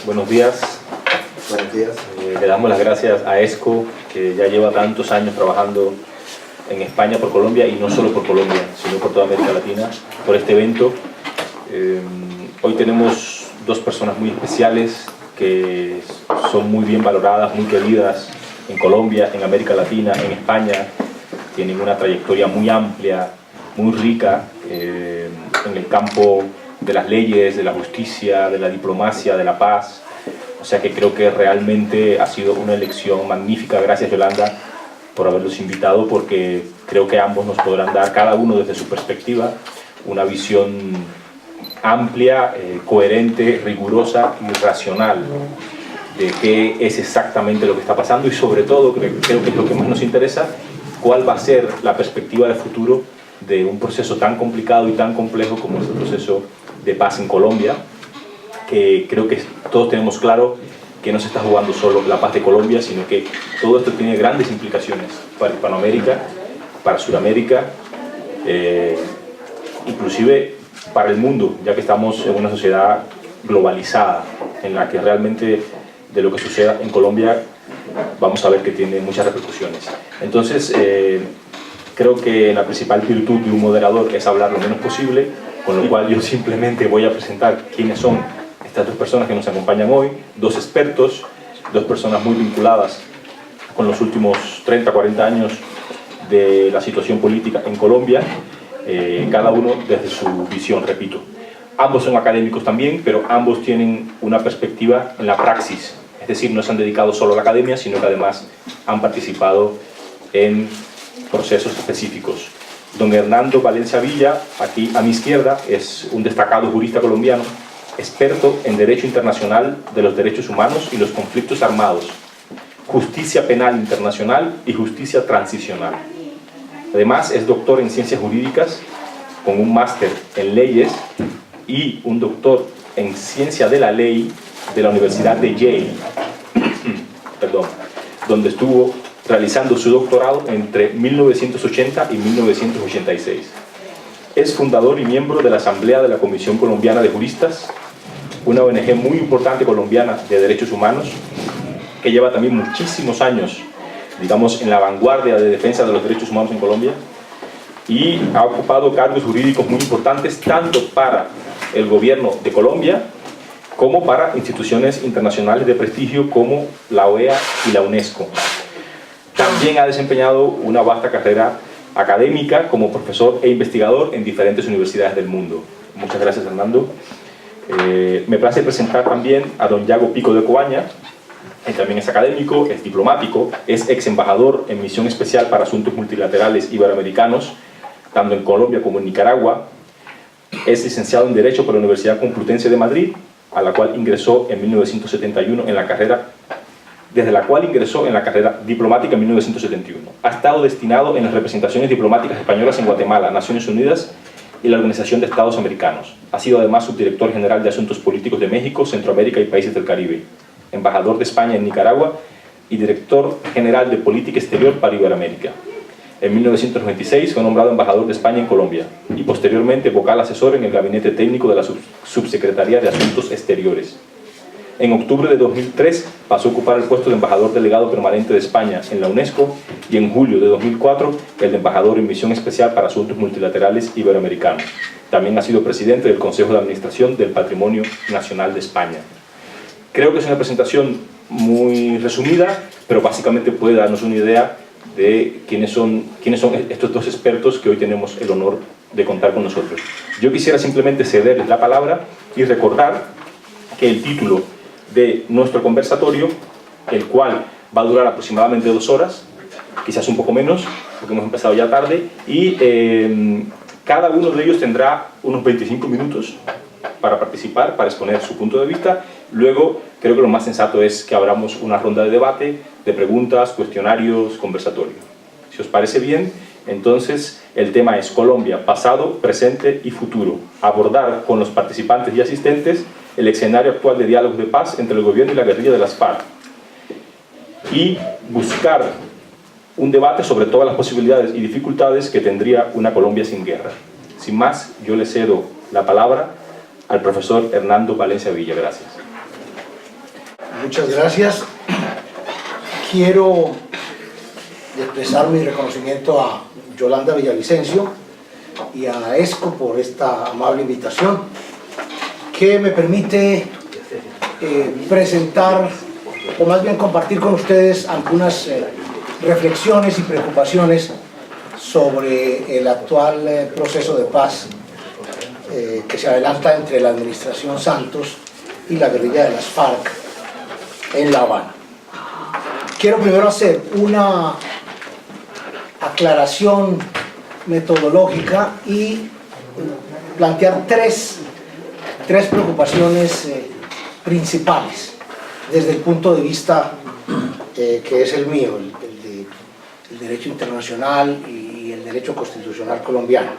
buenos días. Buenos días. Le damos las gracias a ESCO, que ya lleva tantos años trabajando en España por Colombia, y no solo por Colombia, sino por toda América Latina, por este evento. Hoy tenemos dos personas muy especiales que son muy bien valoradas, muy queridas en Colombia, en América Latina, en España. Tienen una trayectoria muy amplia, muy rica en el campo de las leyes, de la justicia, de la diplomacia, de la paz. O sea que creo que realmente ha sido una elección magnífica. Gracias, Yolanda, por haberlos invitado, porque creo que ambos nos podrán dar, cada uno desde su perspectiva, una visión amplia, coherente, rigurosa y racional de qué es exactamente lo que está pasando, y sobre todo, creo que es lo que más nos interesa, cuál va a ser la perspectiva de futuro de un proceso tan complicado y tan complejo como es el proceso de paz en Colombia, que creo que todos tenemos claro que no se está jugando solo la paz de Colombia, sino que todo esto tiene grandes implicaciones para Hispanoamérica, para Sudamérica, inclusive para el mundo, ya que estamos en una sociedad globalizada, en la que realmente de lo que suceda en Colombia vamos a ver que tiene muchas repercusiones. Entonces, creo que la principal virtud de un moderador es hablar lo menos posible, con lo cual yo simplemente voy a presentar quiénes son estas dos personas que nos acompañan hoy, dos expertos, dos personas muy vinculadas con los últimos 30, 40 años de la situación política en Colombia, cada uno desde su visión, repito. Ambos son académicos también, pero ambos tienen una perspectiva en la praxis, es decir, no se han dedicado solo a la academia, sino que además han participado en procesos específicos. Don Hernando Valencia Villa, aquí a mi izquierda, es un destacado jurista colombiano, experto en Derecho Internacional de los Derechos Humanos y los Conflictos Armados, Justicia Penal Internacional y Justicia Transicional. Además, es doctor en Ciencias Jurídicas, con un máster en Leyes y un doctor en Ciencia de la Ley de la Universidad de Yale, donde estuvo realizando su doctorado entre 1980 y 1986. Es fundador y miembro de la Asamblea de la Comisión Colombiana de Juristas, una ONG muy importante colombiana de derechos humanos, que lleva también muchísimos años, digamos, en la vanguardia de defensa de los derechos humanos en Colombia, y ha ocupado cargos jurídicos muy importantes tanto para el gobierno de Colombia como para instituciones internacionales de prestigio como la OEA y la UNESCO. También ha desempeñado una vasta carrera académica como profesor e investigador en diferentes universidades del mundo. Muchas gracias, Hernando. Me place presentar también a don Yago Pico de Coaña. Él también es académico, es diplomático, es ex embajador en misión especial para asuntos multilaterales iberoamericanos, tanto en Colombia como en Nicaragua. Es licenciado en Derecho por la Universidad Complutense de Madrid, a la cual ingresó en 1971 en la carrera, desde la cual ingresó en la carrera diplomática en 1971. Ha estado destinado en las representaciones diplomáticas españolas en Guatemala, Naciones Unidas y la Organización de Estados Americanos. Ha sido además subdirector general de Asuntos Políticos de México, Centroamérica y Países del Caribe, embajador de España en Nicaragua y director general de Política Exterior para Iberoamérica. En 1996 fue nombrado embajador de España en Colombia y posteriormente vocal asesor en el Gabinete Técnico de la Subsecretaría de Asuntos Exteriores. En octubre de 2003 pasó a ocupar el puesto de embajador delegado permanente de España en la UNESCO, y en julio de 2004 el de embajador en misión especial para asuntos multilaterales iberoamericanos. También ha sido presidente del Consejo de Administración del Patrimonio Nacional de España. Creo que es una presentación muy resumida, pero básicamente puede darnos una idea de quiénes son estos dos expertos que hoy tenemos el honor de contar con nosotros. Yo quisiera simplemente cederles la palabra y recordar que el título de nuestro conversatorio, el cual va a durar aproximadamente 2 horas, quizás un poco menos, porque hemos empezado ya tarde, y cada uno de ellos tendrá unos 25 minutos para participar, para exponer su punto de vista. Luego, creo que lo más sensato es que abramos una ronda de debate, de preguntas, cuestionarios, conversatorio. Si os parece bien, entonces el tema es Colombia, pasado, presente y futuro. Abordar con los participantes y asistentes el escenario actual de diálogos de paz entre el gobierno y la guerrilla de las FARC, y buscar un debate sobre todas las posibilidades y dificultades que tendría una Colombia sin guerra. Sin más, yo le cedo la palabra al profesor Hernando Valencia Villa. Gracias. Muchas gracias. Quiero expresar mi reconocimiento a Yolanda Villavicencio y a ESCO por esta amable invitación que me permite presentar, o más bien compartir con ustedes algunas reflexiones y preocupaciones sobre el actual proceso de paz que se adelanta entre la administración Santos y la guerrilla de las FARC en La Habana. Quiero primero hacer una aclaración metodológica y plantear tres preocupaciones principales desde el punto de vista que es el mío, el derecho internacional y el derecho constitucional colombiano.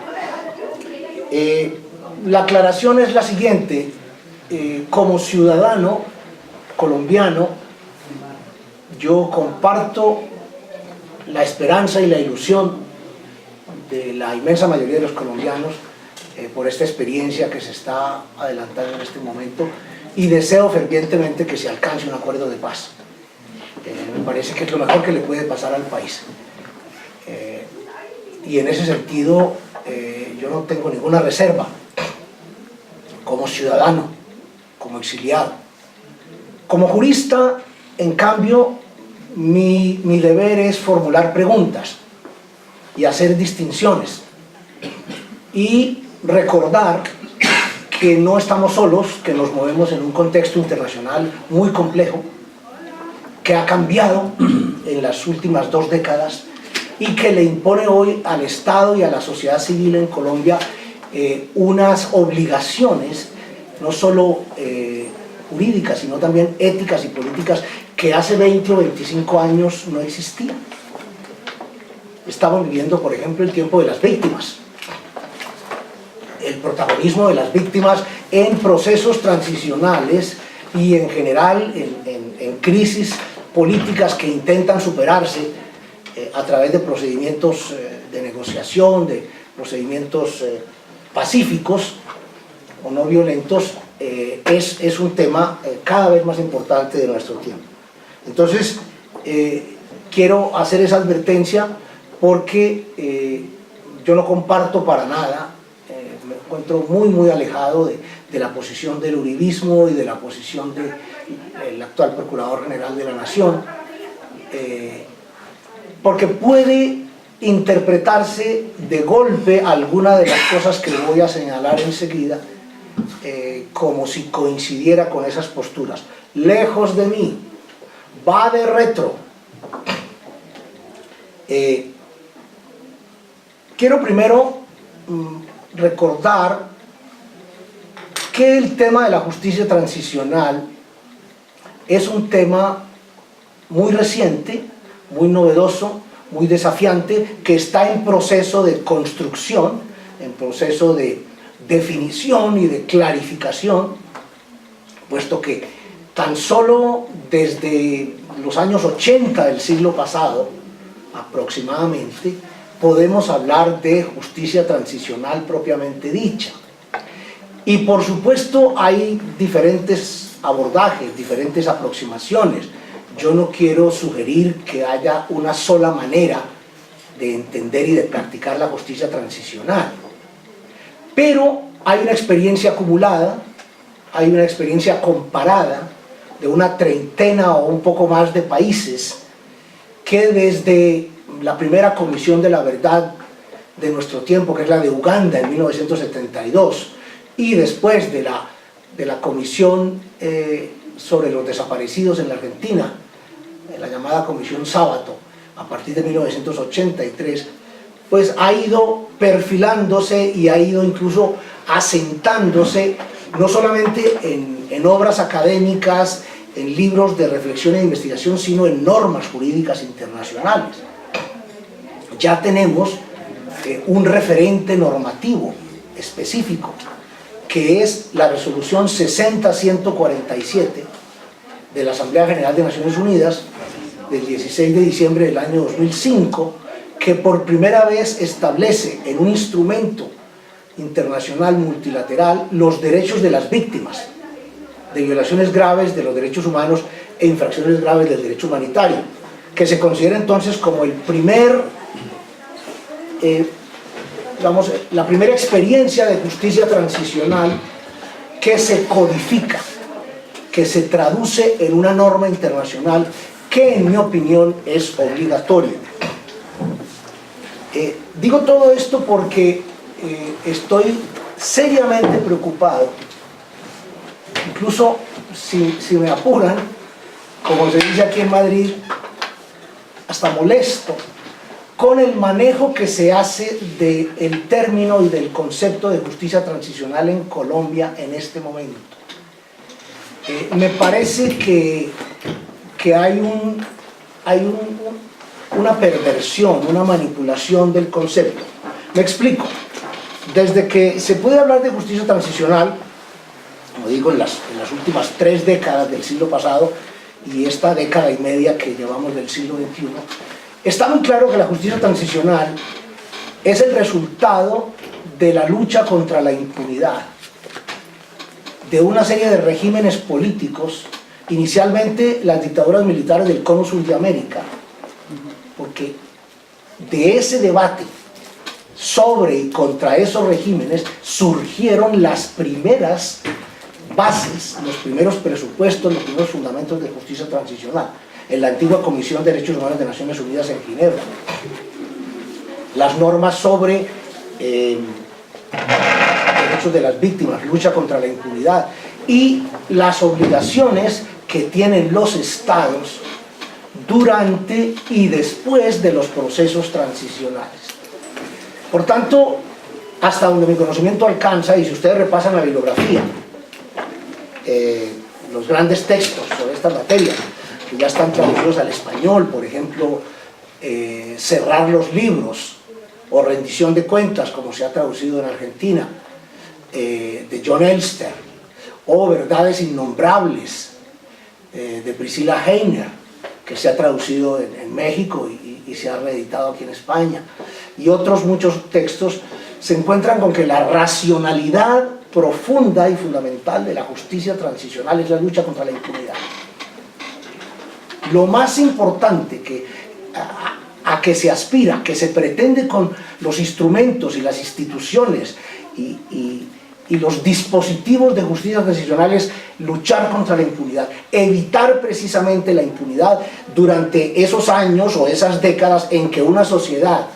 La aclaración es la siguiente: como ciudadano colombiano, yo comparto la esperanza y la ilusión de la inmensa mayoría de los colombianos por esta experiencia que se está adelantando en este momento, y deseo fervientemente que se alcance un acuerdo de paz. Me parece que es lo mejor que le puede pasar al país. Y en ese sentido yo no tengo ninguna reserva como ciudadano, como exiliado. Como jurista, en cambio, mi deber es formular preguntas y hacer distinciones y recordar que no estamos solos, que nos movemos en un contexto internacional muy complejo, que ha cambiado en las últimas 2 décadas y que le impone hoy al Estado y a la sociedad civil en Colombia unas obligaciones, no solo jurídicas, sino también éticas y políticas, que hace 20 o 25 años no existían. Estamos viviendo, por ejemplo, el tiempo de las víctimas, el protagonismo de las víctimas en procesos transicionales y en general en crisis políticas que intentan superarse a través de procedimientos de negociación, de procedimientos pacíficos o no violentos. Es un tema cada vez más importante de nuestro tiempo. Entonces, quiero hacer esa advertencia porque yo no comparto para nada, me encuentro muy alejado de la posición del uribismo y de la posición del actual Procurador General de la Nación, porque puede interpretarse de golpe alguna de las cosas que voy a señalar enseguida como si coincidiera con esas posturas. Lejos de mí, va de retro. Quiero primero recordar que el tema de la justicia transicional es un tema muy reciente, muy novedoso, muy desafiante, que está en proceso de construcción, en proceso de definición y de clarificación, puesto que tan solo desde los años 80 del siglo pasado, aproximadamente, podemos hablar de justicia transicional propiamente dicha. Y por supuesto hay diferentes abordajes, diferentes aproximaciones. Yo no quiero sugerir que haya una sola manera de entender y de practicar la justicia transicional. Pero hay una experiencia acumulada, hay una experiencia comparada de una treintena o un poco más de países que desde la primera Comisión de la Verdad de nuestro tiempo, que es la de Uganda en 1972, y después de la Comisión sobre los desaparecidos en la Argentina, la llamada Comisión Sábato, a partir de 1983, pues ha ido perfilándose y ha ido incluso asentándose, no solamente en obras académicas, en libros de reflexión e investigación, sino en normas jurídicas internacionales. Ya tenemos un referente normativo específico, que es la resolución 60-147 de la Asamblea General de Naciones Unidas del 16 de diciembre del año 2005, que por primera vez establece en un instrumento internacional multilateral los derechos de las víctimas, de violaciones graves de los derechos humanos e infracciones graves del derecho humanitario, que se considera entonces como el primer, digamos, la primera experiencia de justicia transicional que se codifica, que se traduce en una norma internacional que, en mi opinión, es obligatoria. Digo todo esto porque estoy seriamente preocupado, incluso si me apuran, como se dice aquí en Madrid, hasta molesto, con el manejo que se hace del término y del concepto de justicia transicional en Colombia en este momento. Me parece que hay una perversión, una manipulación del concepto. Me explico. Desde que se puede hablar de justicia transicional, como digo, en las últimas 3 décadas del siglo pasado y esta década y media que llevamos del siglo XXI, está muy claro que la justicia transicional es el resultado de la lucha contra la impunidad de una serie de regímenes políticos, inicialmente las dictaduras militares del Cono Sur de América, porque de ese debate sobre y contra esos regímenes surgieron las primeras bases, los primeros presupuestos, los primeros fundamentos de justicia transicional en la antigua Comisión de Derechos Humanos de Naciones Unidas en Ginebra. Las normas sobre derechos de las víctimas, lucha contra la impunidad y las obligaciones que tienen los estados durante y después de los procesos transicionales. Por tanto, hasta donde mi conocimiento alcanza, y si ustedes repasan la bibliografía, los grandes textos sobre esta materia, que ya están traducidos al español, por ejemplo, Cerrar los libros, o Rendición de cuentas, como se ha traducido en Argentina, de John Elster, o Verdades innombrables, de Priscilla Heiner, que se ha traducido en México y se ha reeditado aquí en España, y otros muchos textos, se encuentran con que la racionalidad profunda y fundamental de la justicia transicional es la lucha contra la impunidad. Lo más importante a que se aspira, que se pretende con los instrumentos y las instituciones y los dispositivos de justicia transicional es luchar contra la impunidad, evitar precisamente la impunidad durante esos años o esas décadas en que una sociedad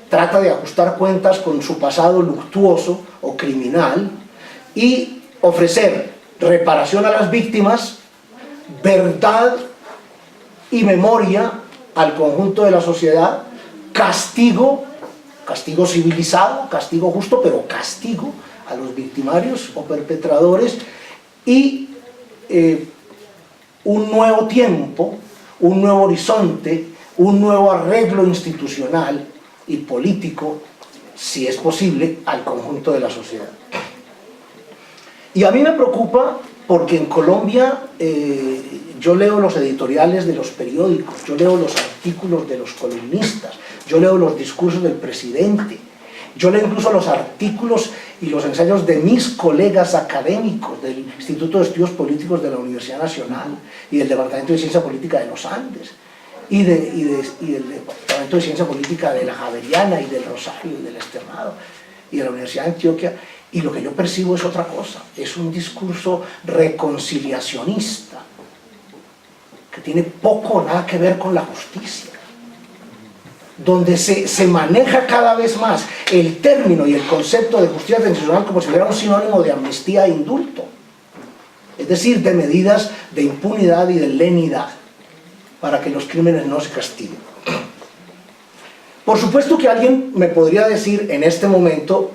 trata de ajustar cuentas con su pasado luctuoso o criminal y ofrecer reparación a las víctimas, verdad y memoria al conjunto de la sociedad, castigo civilizado, castigo justo, pero castigo a los victimarios o perpetradores y un nuevo tiempo, un nuevo horizonte, un nuevo arreglo institucional y político, si es posible, al conjunto de la sociedad. Y a mí me preocupa porque en Colombia yo leo los editoriales de los periódicos, yo leo los artículos de los columnistas, yo leo los discursos del presidente, yo leo incluso los artículos y los ensayos de mis colegas académicos del Instituto de Estudios Políticos de la Universidad Nacional y del Departamento de Ciencia Política de los Andes y del Departamento de Ciencia Política de la Javeriana y del Rosario y del Externado y de la Universidad de Antioquia, y lo que yo percibo es otra cosa, es un discurso reconciliacionista que tiene poco o nada que ver con la justicia, donde se maneja cada vez más el término y el concepto de justicia transicional como si fuera un sinónimo de amnistía e indulto, es decir, de medidas de impunidad y de lenidad para que los crímenes no se castiguen. Por supuesto que alguien me podría decir en este momento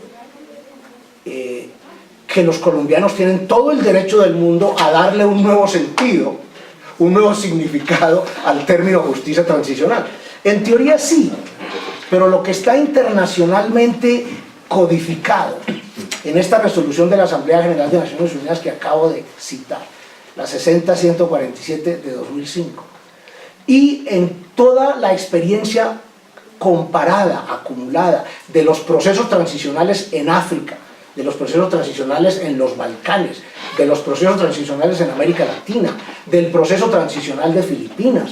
que los colombianos tienen todo el derecho del mundo a darle un nuevo sentido, un nuevo significado al término justicia transicional. En teoría sí, pero lo que está internacionalmente codificado en esta resolución de la Asamblea General de Naciones Unidas que acabo de citar, la 60-147 de 2005, y en toda la experiencia comparada, acumulada, de los procesos transicionales en África, de los procesos transicionales en los Balcanes, de los procesos transicionales en América Latina, del proceso transicional de Filipinas,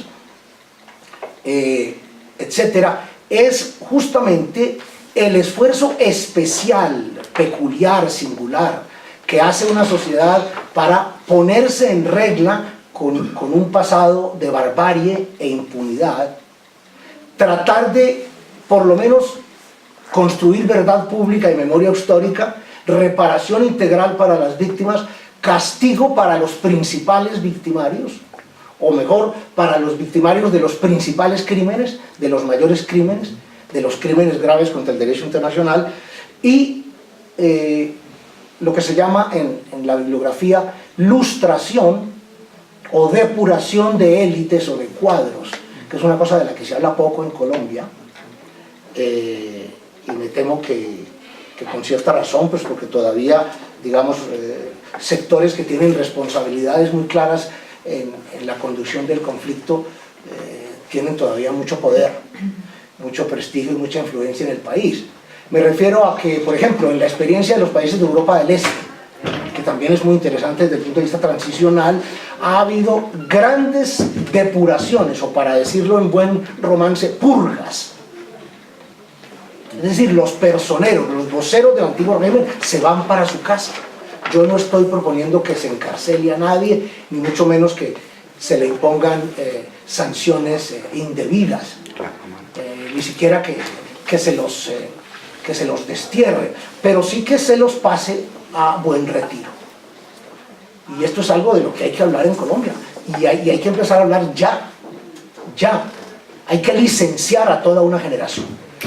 etcétera, es justamente el esfuerzo especial, peculiar, singular, que hace una sociedad para ponerse en regla con un pasado de barbarie e impunidad, tratar de, por lo menos, construir verdad pública y memoria histórica, reparación integral para las víctimas, castigo para los principales victimarios, o mejor, para los victimarios de los principales crímenes, de los mayores crímenes, de los crímenes graves contra el derecho internacional, y lo que se llama en la bibliografía lustración o depuración de élites o de cuadros, que es una cosa de la que se habla poco en Colombia, y me temo que con cierta razón, pues porque todavía, digamos, sectores que tienen responsabilidades muy claras en la conducción del conflicto tienen todavía mucho poder, mucho prestigio y mucha influencia en el país. Me refiero a que, por ejemplo, en la experiencia de los países de Europa del Este, que también es muy interesante desde el punto de vista transicional, ha habido grandes depuraciones, o para decirlo en buen romance, purgas. Es decir, los personeros, los voceros del antiguo régimen se van para su casa. Yo no estoy proponiendo que se encarcele a nadie, ni mucho menos que se le impongan sanciones indebidas, ni siquiera que se los destierre, pero sí que se los pase a buen retiro. Y esto es algo de lo que hay que hablar en Colombia, y hay que empezar a hablar ya. Hay que licenciar a toda una generación,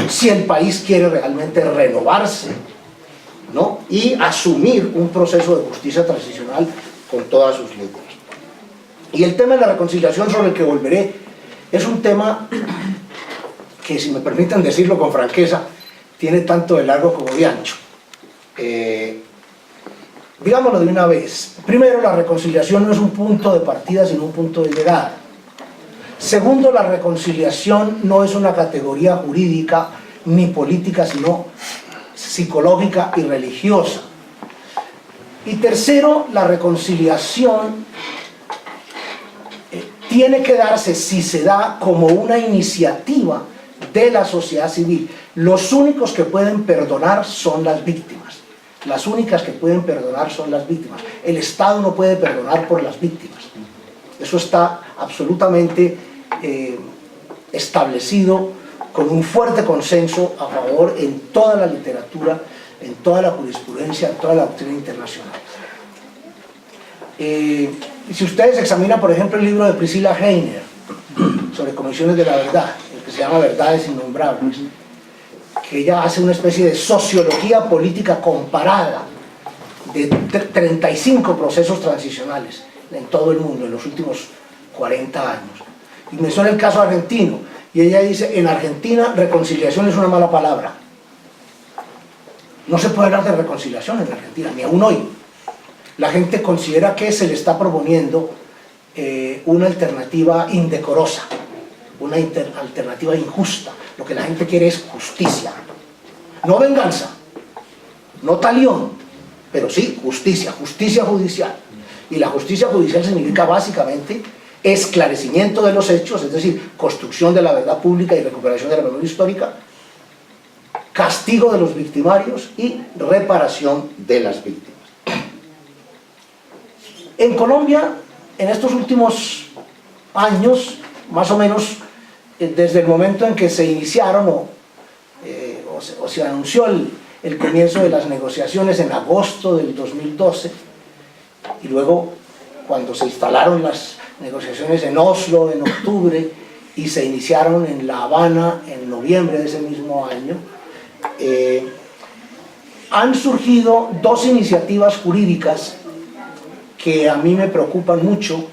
si el país quiere realmente renovarse, ¿no?, y asumir un proceso de justicia transicional con todas sus letras. Y el tema de la reconciliación, sobre el que volveré, es un tema que, si me permiten decirlo con franqueza, tiene tanto de largo como de ancho. Digámoslo de una vez. Primero, la reconciliación no es un punto de partida, sino un punto de llegada. Segundo, la reconciliación no es una categoría jurídica ni política, sino psicológica y religiosa. Y tercero, la reconciliación tiene que darse, si se da, como una iniciativa de la sociedad civil. Los únicos que pueden perdonar son las víctimas. Las únicas que pueden perdonar son las víctimas. El Estado no puede perdonar por las víctimas. Eso está absolutamente establecido con un fuerte consenso a favor en toda la literatura, en toda la jurisprudencia, en toda la doctrina internacional. Si ustedes examinan, por ejemplo, el libro de Priscilla Heiner sobre comisiones de la verdad, el que se llama Verdades Innombrables, que ella hace una especie de sociología política comparada de 35 procesos transicionales en todo el mundo en los últimos 40 años. Y menciona el caso argentino, y ella dice: en Argentina reconciliación es una mala palabra. No se puede hablar de reconciliación en Argentina, ni aún hoy. La gente considera que se le está proponiendo una alternativa indecorosa, una alternativa injusta. Lo que la gente quiere es justicia, no venganza, no talión, pero sí justicia, justicia judicial. Y la justicia judicial significa básicamente esclarecimiento de los hechos, es decir, construcción de la verdad pública y recuperación de la memoria histórica, castigo de los victimarios y reparación de las víctimas. En Colombia, en estos últimos años, más o menos desde el momento en que se iniciaron o se anunció el comienzo de las negociaciones en agosto del 2012, y luego cuando se instalaron las negociaciones en Oslo en octubre y se iniciaron en La Habana en noviembre de ese mismo año, han surgido dos iniciativas jurídicas que a mí me preocupan mucho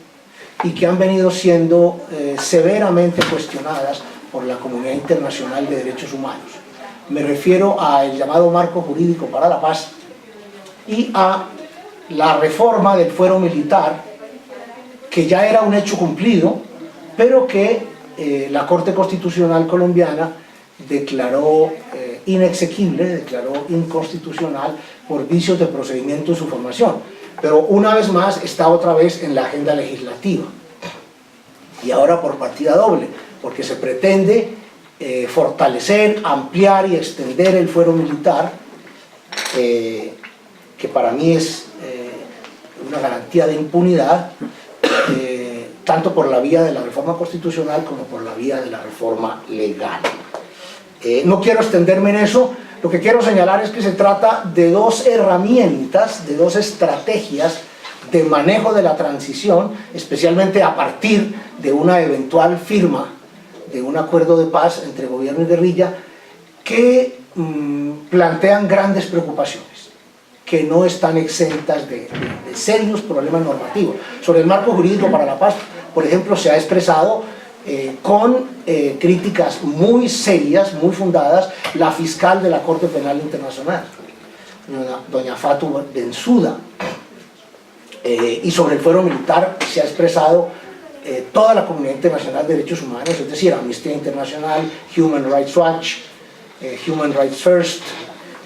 y que han venido siendo severamente cuestionadas por la comunidad internacional de derechos humanos. Me refiero al llamado Marco Jurídico para la Paz y a la reforma del fuero militar, que ya era un hecho cumplido, pero que la Corte Constitucional colombiana declaró inexequible, declaró inconstitucional por vicios de procedimiento en su formación. Pero una vez más está otra vez en la agenda legislativa. Y ahora por partida doble, porque se pretende fortalecer, ampliar y extender el fuero militar, que para mí es una garantía de impunidad, tanto por la vía de la reforma constitucional como por la vía de la reforma legal. No quiero extenderme en eso, lo que quiero señalar es que se trata de dos herramientas, de dos estrategias de manejo de la transición, especialmente a partir de una eventual firma de un acuerdo de paz entre gobierno y guerrilla, que plantean grandes preocupaciones, que no están exentas de serios problemas normativos. Sobre el marco jurídico para la paz, por ejemplo, se ha expresado con críticas muy serias, muy fundadas, la fiscal de la Corte Penal Internacional, doña Fatou Bensouda. Y sobre el fuero militar se ha expresado toda la comunidad internacional de derechos humanos, es decir, Amnistía Internacional, Human Rights Watch, Human Rights First,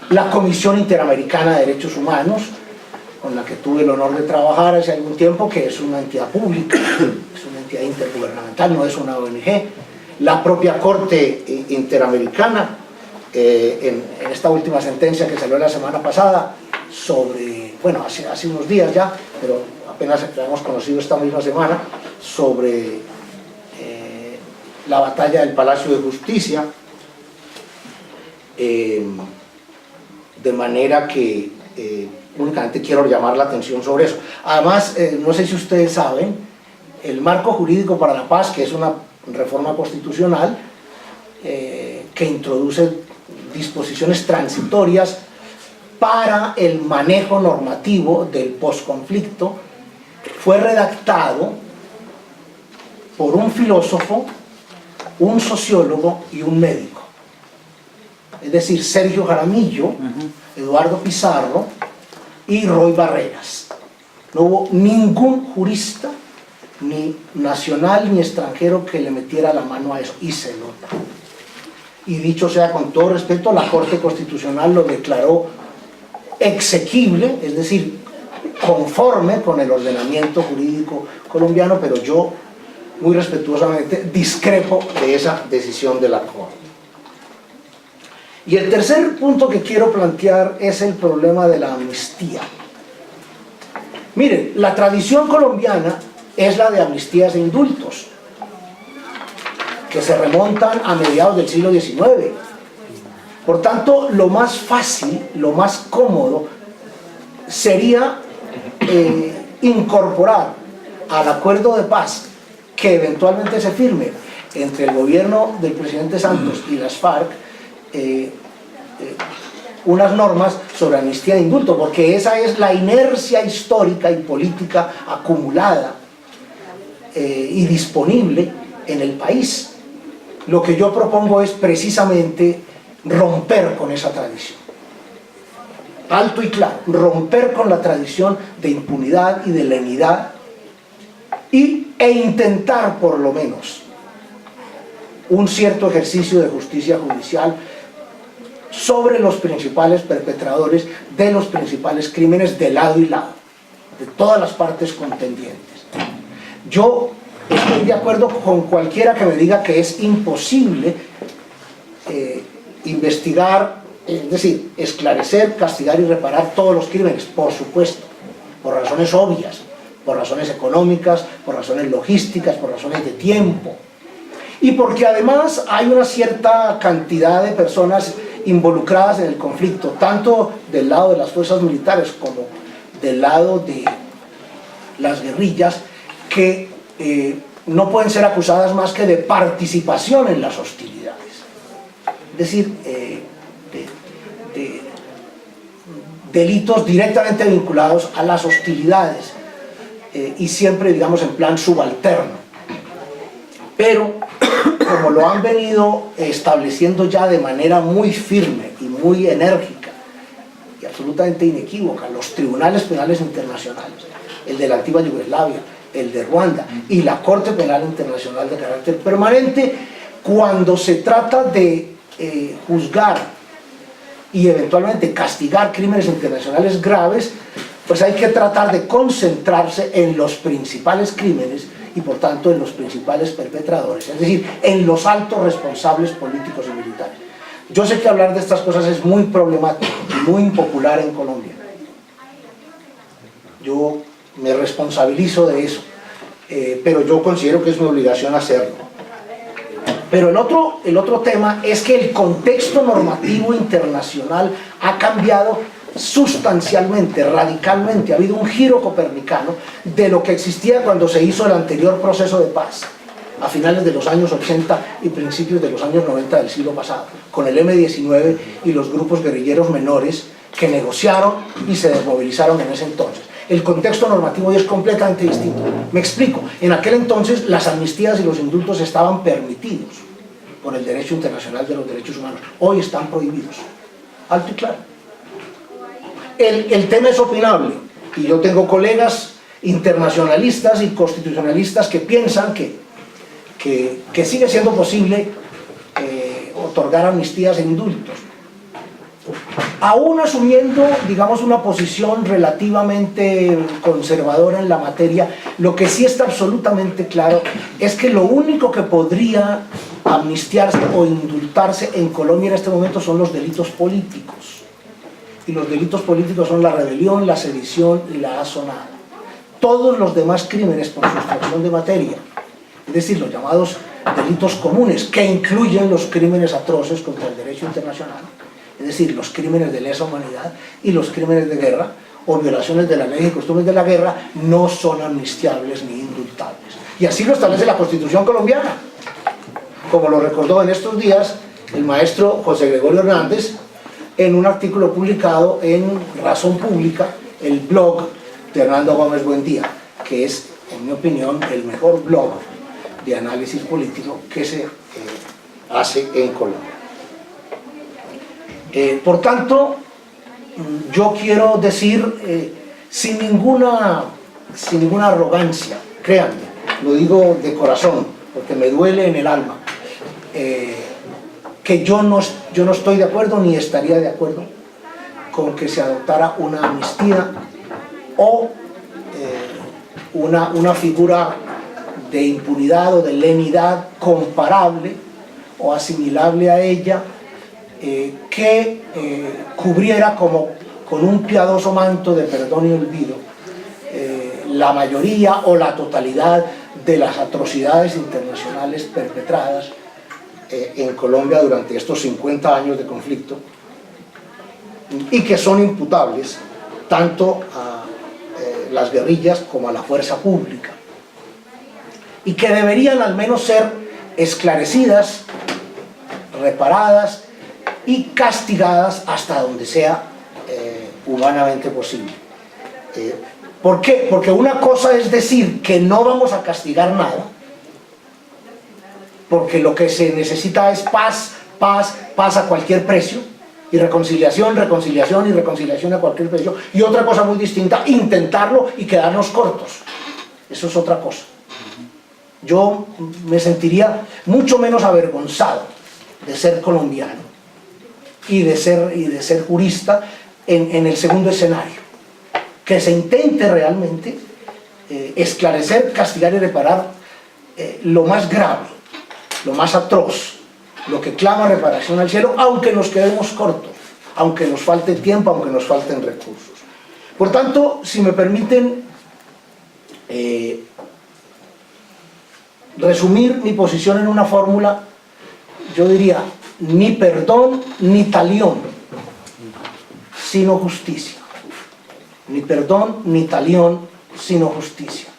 la Comisión Interamericana de Derechos Humanos, con la que tuve el honor de trabajar hace algún tiempo, que es una entidad pública, es una entidad intergubernamental, no es una ONG, la propia Corte Interamericana, en esta última sentencia que salió la semana pasada, sobre, bueno, hace unos días ya, pero apenas la hemos conocido esta misma semana, sobre la batalla del Palacio de Justicia, de manera que únicamente quiero llamar la atención sobre eso. Además, no sé si ustedes saben, el marco jurídico para la paz, que es una reforma constitucional que introduce disposiciones transitorias para el manejo normativo del posconflicto, fue redactado por un filósofo, un sociólogo y un médico. Es decir, Sergio Jaramillo, Eduardo Pizarro y Roy Barreras. No hubo ningún jurista, ni nacional ni extranjero, que le metiera la mano a eso, y se nota. Y dicho sea con todo respeto, la Corte Constitucional lo declaró exequible, es decir, conforme con el ordenamiento jurídico colombiano, pero yo muy respetuosamente discrepo de esa decisión de la Corte. Y el tercer punto que quiero plantear es el problema de la amnistía. Miren, la tradición colombiana es la de amnistías e indultos, que se remontan a mediados del siglo XIX. Por tanto, lo más fácil, lo más cómodo, sería incorporar al acuerdo de paz que eventualmente se firme entre el gobierno del presidente Santos y las FARC, unas normas sobre amnistía e indulto, porque esa es la inercia histórica y política acumulada y disponible en el país. Lo que yo propongo es precisamente romper con esa tradición, alto y claro, romper con la tradición de impunidad y de lenidad e intentar por lo menos un cierto ejercicio de justicia judicial sobre los principales perpetradores de los principales crímenes de lado y lado, de todas las partes contendientes. Yo estoy de acuerdo con cualquiera que me diga que es imposible investigar, es decir, esclarecer, castigar y reparar todos los crímenes, por supuesto, por razones obvias, por razones económicas, por razones logísticas, por razones de tiempo, y porque además hay una cierta cantidad de personas involucradas en el conflicto, tanto del lado de las fuerzas militares como del lado de las guerrillas, que no pueden ser acusadas más que de participación en las hostilidades, es decir, de delitos directamente vinculados a las hostilidades, y siempre, digamos, en plan subalterno. Pero como lo han venido estableciendo ya de manera muy firme y muy enérgica y absolutamente inequívoca los tribunales penales internacionales, el de la antigua Yugoslavia, el de Ruanda y la Corte Penal Internacional de carácter permanente, cuando se trata de juzgar y eventualmente castigar crímenes internacionales graves, pues hay que tratar de concentrarse en los principales crímenes y por tanto en los principales perpetradores, es decir, en los altos responsables políticos y militares. Yo sé que hablar de estas cosas es muy problemático y muy impopular en Colombia. Yo me responsabilizo de eso, pero yo considero que es mi obligación hacerlo. Pero el otro tema es que el contexto normativo internacional ha cambiado sustancialmente, radicalmente. Ha habido un giro copernicano de lo que existía cuando se hizo el anterior proceso de paz, a finales de los años 80 y principios de los años 90 del siglo pasado, con el M-19 y los grupos guerrilleros menores que negociaron y se desmovilizaron en ese entonces. El contexto normativo hoy es completamente distinto. Me explico. En aquel entonces las amnistías y los indultos estaban permitidos por el derecho internacional de los derechos humanos. Hoy están prohibidos. Alto y claro. El tema es opinable. Y yo tengo colegas internacionalistas y constitucionalistas que piensan que sigue siendo posible otorgar amnistías e indultos. Aún asumiendo, digamos, una posición relativamente conservadora en la materia, lo que sí está absolutamente claro es que lo único que podría amnistiarse o indultarse en Colombia en este momento son los delitos políticos. Y los delitos políticos son la rebelión, la sedición y la asonada. Todos los demás crímenes por sustracción de materia, es decir, los llamados delitos comunes, que incluyen los crímenes atroces contra el derecho internacional, es decir, los crímenes de lesa humanidad y los crímenes de guerra o violaciones de la ley y costumbres de la guerra, no son amnistiables ni indultables. Y así lo establece la Constitución colombiana, como lo recordó en estos días el maestro José Gregorio Hernández en un artículo publicado en Razón Pública, el blog de Hernando Gómez Buendía, que es, en mi opinión, el mejor blog de análisis político que se hace en Colombia. Por tanto, yo quiero decir, sin ninguna arrogancia, créanme, lo digo de corazón, porque me duele en el alma, que yo no estoy de acuerdo ni estaría de acuerdo con que se adoptara una amnistía o una figura de impunidad o de lenidad comparable o asimilable a ella, que cubriera como con un piadoso manto de perdón y olvido la mayoría o la totalidad de las atrocidades internacionales perpetradas en Colombia durante estos 50 años de conflicto y que son imputables tanto a las guerrillas como a la fuerza pública y que deberían al menos ser esclarecidas, reparadas y castigadas hasta donde sea humanamente posible. ¿Por qué? Porque una cosa es decir que no vamos a castigar nada, porque lo que se necesita es paz, paz, paz a cualquier precio, y reconciliación, reconciliación y reconciliación a cualquier precio, y otra cosa muy distinta, intentarlo y quedarnos cortos. Eso es otra cosa. Yo me sentiría mucho menos avergonzado de ser colombiano y de ser jurista en el segundo escenario, que se intente realmente esclarecer, castigar y reparar lo más grave, lo más atroz, lo que clama reparación al cielo, aunque nos quedemos cortos, aunque nos falte tiempo, aunque nos falten recursos. Por tanto, si me permiten resumir mi posición en una fórmula, yo diría: ni perdón ni talión, sino justicia. Ni perdón ni talión, sino justicia.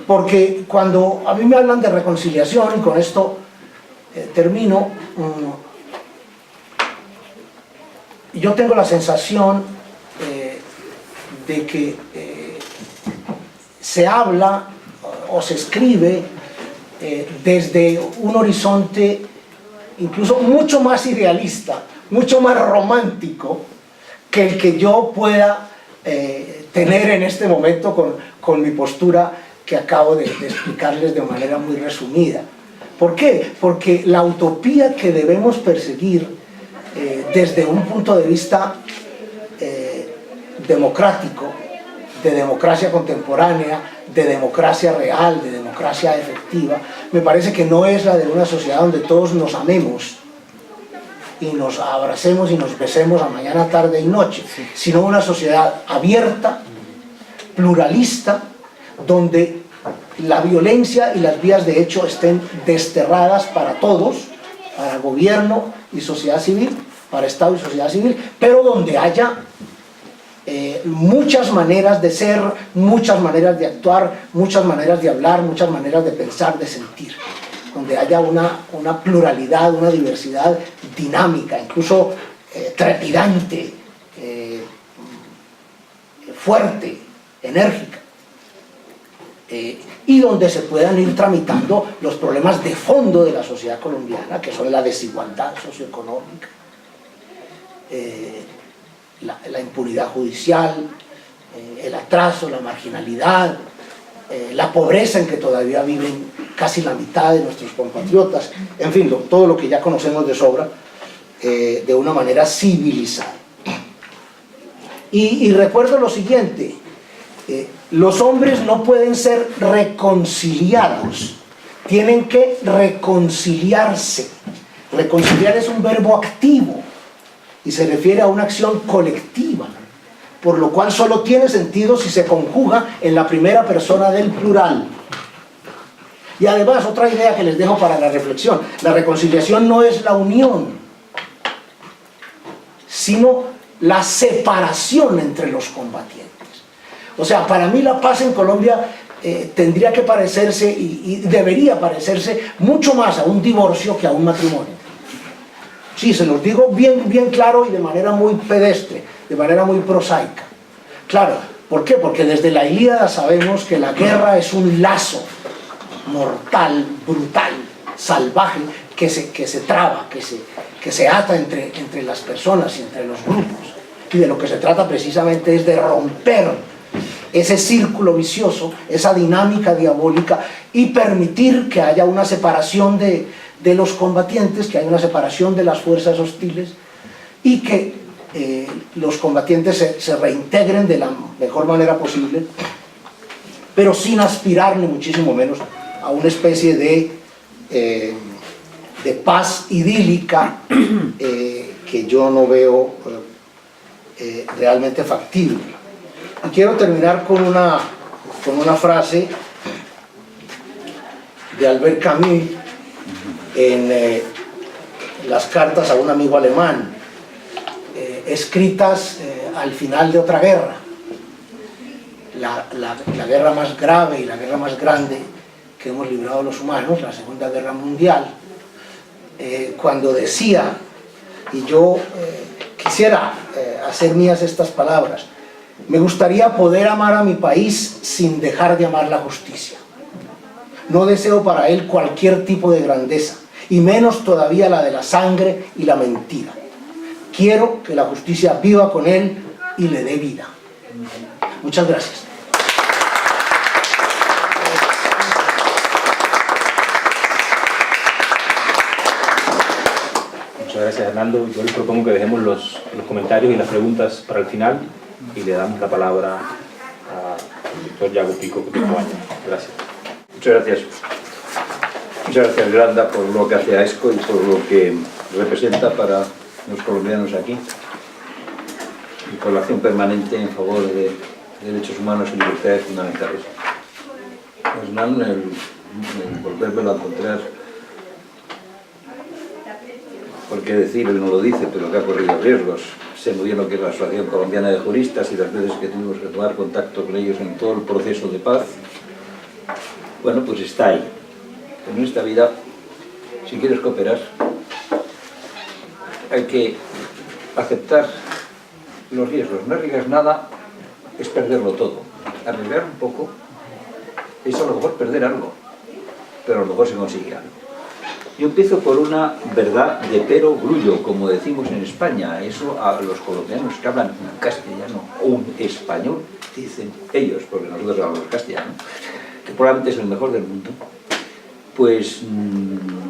Porque cuando a mí me hablan de reconciliación, y con esto termino, yo tengo la sensación de que se habla o se escribe desde un horizonte incluso mucho más idealista, mucho más romántico que el que yo pueda tener en este momento con mi postura que acabo de explicarles de manera muy resumida. ¿Por qué? Porque la utopía que debemos perseguir desde un punto de vista democrático, de democracia contemporánea, de democracia real, de democracia efectiva, me parece que no es la de una sociedad donde todos nos amemos y nos abracemos y nos besemos a mañana, tarde y noche, sino una sociedad abierta, pluralista, donde la violencia y las vías de hecho estén desterradas para todos, para gobierno y sociedad civil, para Estado y sociedad civil, pero donde haya muchas maneras de ser, muchas maneras de actuar, muchas maneras de hablar, muchas maneras de pensar, de sentir, donde haya una pluralidad, una diversidad dinámica, incluso trepidante, fuerte, enérgica, y donde se puedan ir tramitando los problemas de fondo de la sociedad colombiana, que son la desigualdad socioeconómica, la impunidad judicial, el atraso, la marginalidad, la pobreza en que todavía viven casi la mitad de nuestros compatriotas, en fin, todo lo que ya conocemos de sobra, de una manera civilizada. Y recuerdo lo siguiente, los hombres no pueden ser reconciliados, tienen que reconciliarse. Reconciliar es un verbo activo y se refiere a una acción colectiva, por lo cual solo tiene sentido si se conjuga en la primera persona del plural. Y además, otra idea que les dejo para la reflexión: la reconciliación no es la unión, sino la separación entre los combatientes. O sea, para mí la paz en Colombia tendría que parecerse, y debería parecerse mucho más a un divorcio que a un matrimonio. Sí, se los digo bien claro y de manera muy pedestre, de manera muy prosaica. Claro, ¿por qué? Porque desde la Ilíada sabemos que la guerra es un lazo mortal, brutal, salvaje, que se traba, que se ata entre las personas y entre los grupos. Y de lo que se trata precisamente es de romper ese círculo vicioso, esa dinámica diabólica, y permitir que haya una separación de los combatientes, que haya una separación de las fuerzas hostiles, y que los combatientes se reintegren de la mejor manera posible, pero sin aspirar ni muchísimo menos a una especie de paz idílica que yo no veo realmente factible. Y quiero terminar con una frase de Albert Camus en las cartas a un amigo alemán, escritas al final de otra guerra, la guerra más grave y la guerra más grande que hemos librado los humanos, la Segunda Guerra Mundial, cuando decía, y yo quisiera hacer mías estas palabras: me gustaría poder amar a mi país sin dejar de amar la justicia. No deseo para él cualquier tipo de grandeza, y menos todavía la de la sangre y la mentira. Quiero que la justicia viva con él y le dé vida. Muchas gracias. Muchas gracias, Hernando. Yo les propongo que dejemos los comentarios y las preguntas para el final y le damos la palabra al doctor Yago Pico, que tiene años. Gracias. Muchas gracias. Muchas gracias, Yolanda, por lo que hace AESCO y por lo que representa para los colombianos aquí, y por la acción permanente en favor de derechos humanos y libertades fundamentales. Hernán, el volverlo a encontrar, por qué decir, él no lo dice, pero que ha corrido riesgos. Sé muy bien lo que es la Asociación Colombiana de Juristas y las veces que tuvimos que tomar contacto con ellos en todo el proceso de paz. Bueno, pues está ahí. En esta vida, si quieres cooperar, hay que aceptar los riesgos. No arriesgas nada, es perderlo todo. Arriesgar un poco es a lo mejor perder algo, pero a lo mejor se consigue algo. Yo empiezo por una verdad de pero grullo, como decimos en España. Eso a los colombianos que hablan un castellano o un español, dicen ellos, porque nosotros hablamos castellano, que probablemente es el mejor del mundo, pues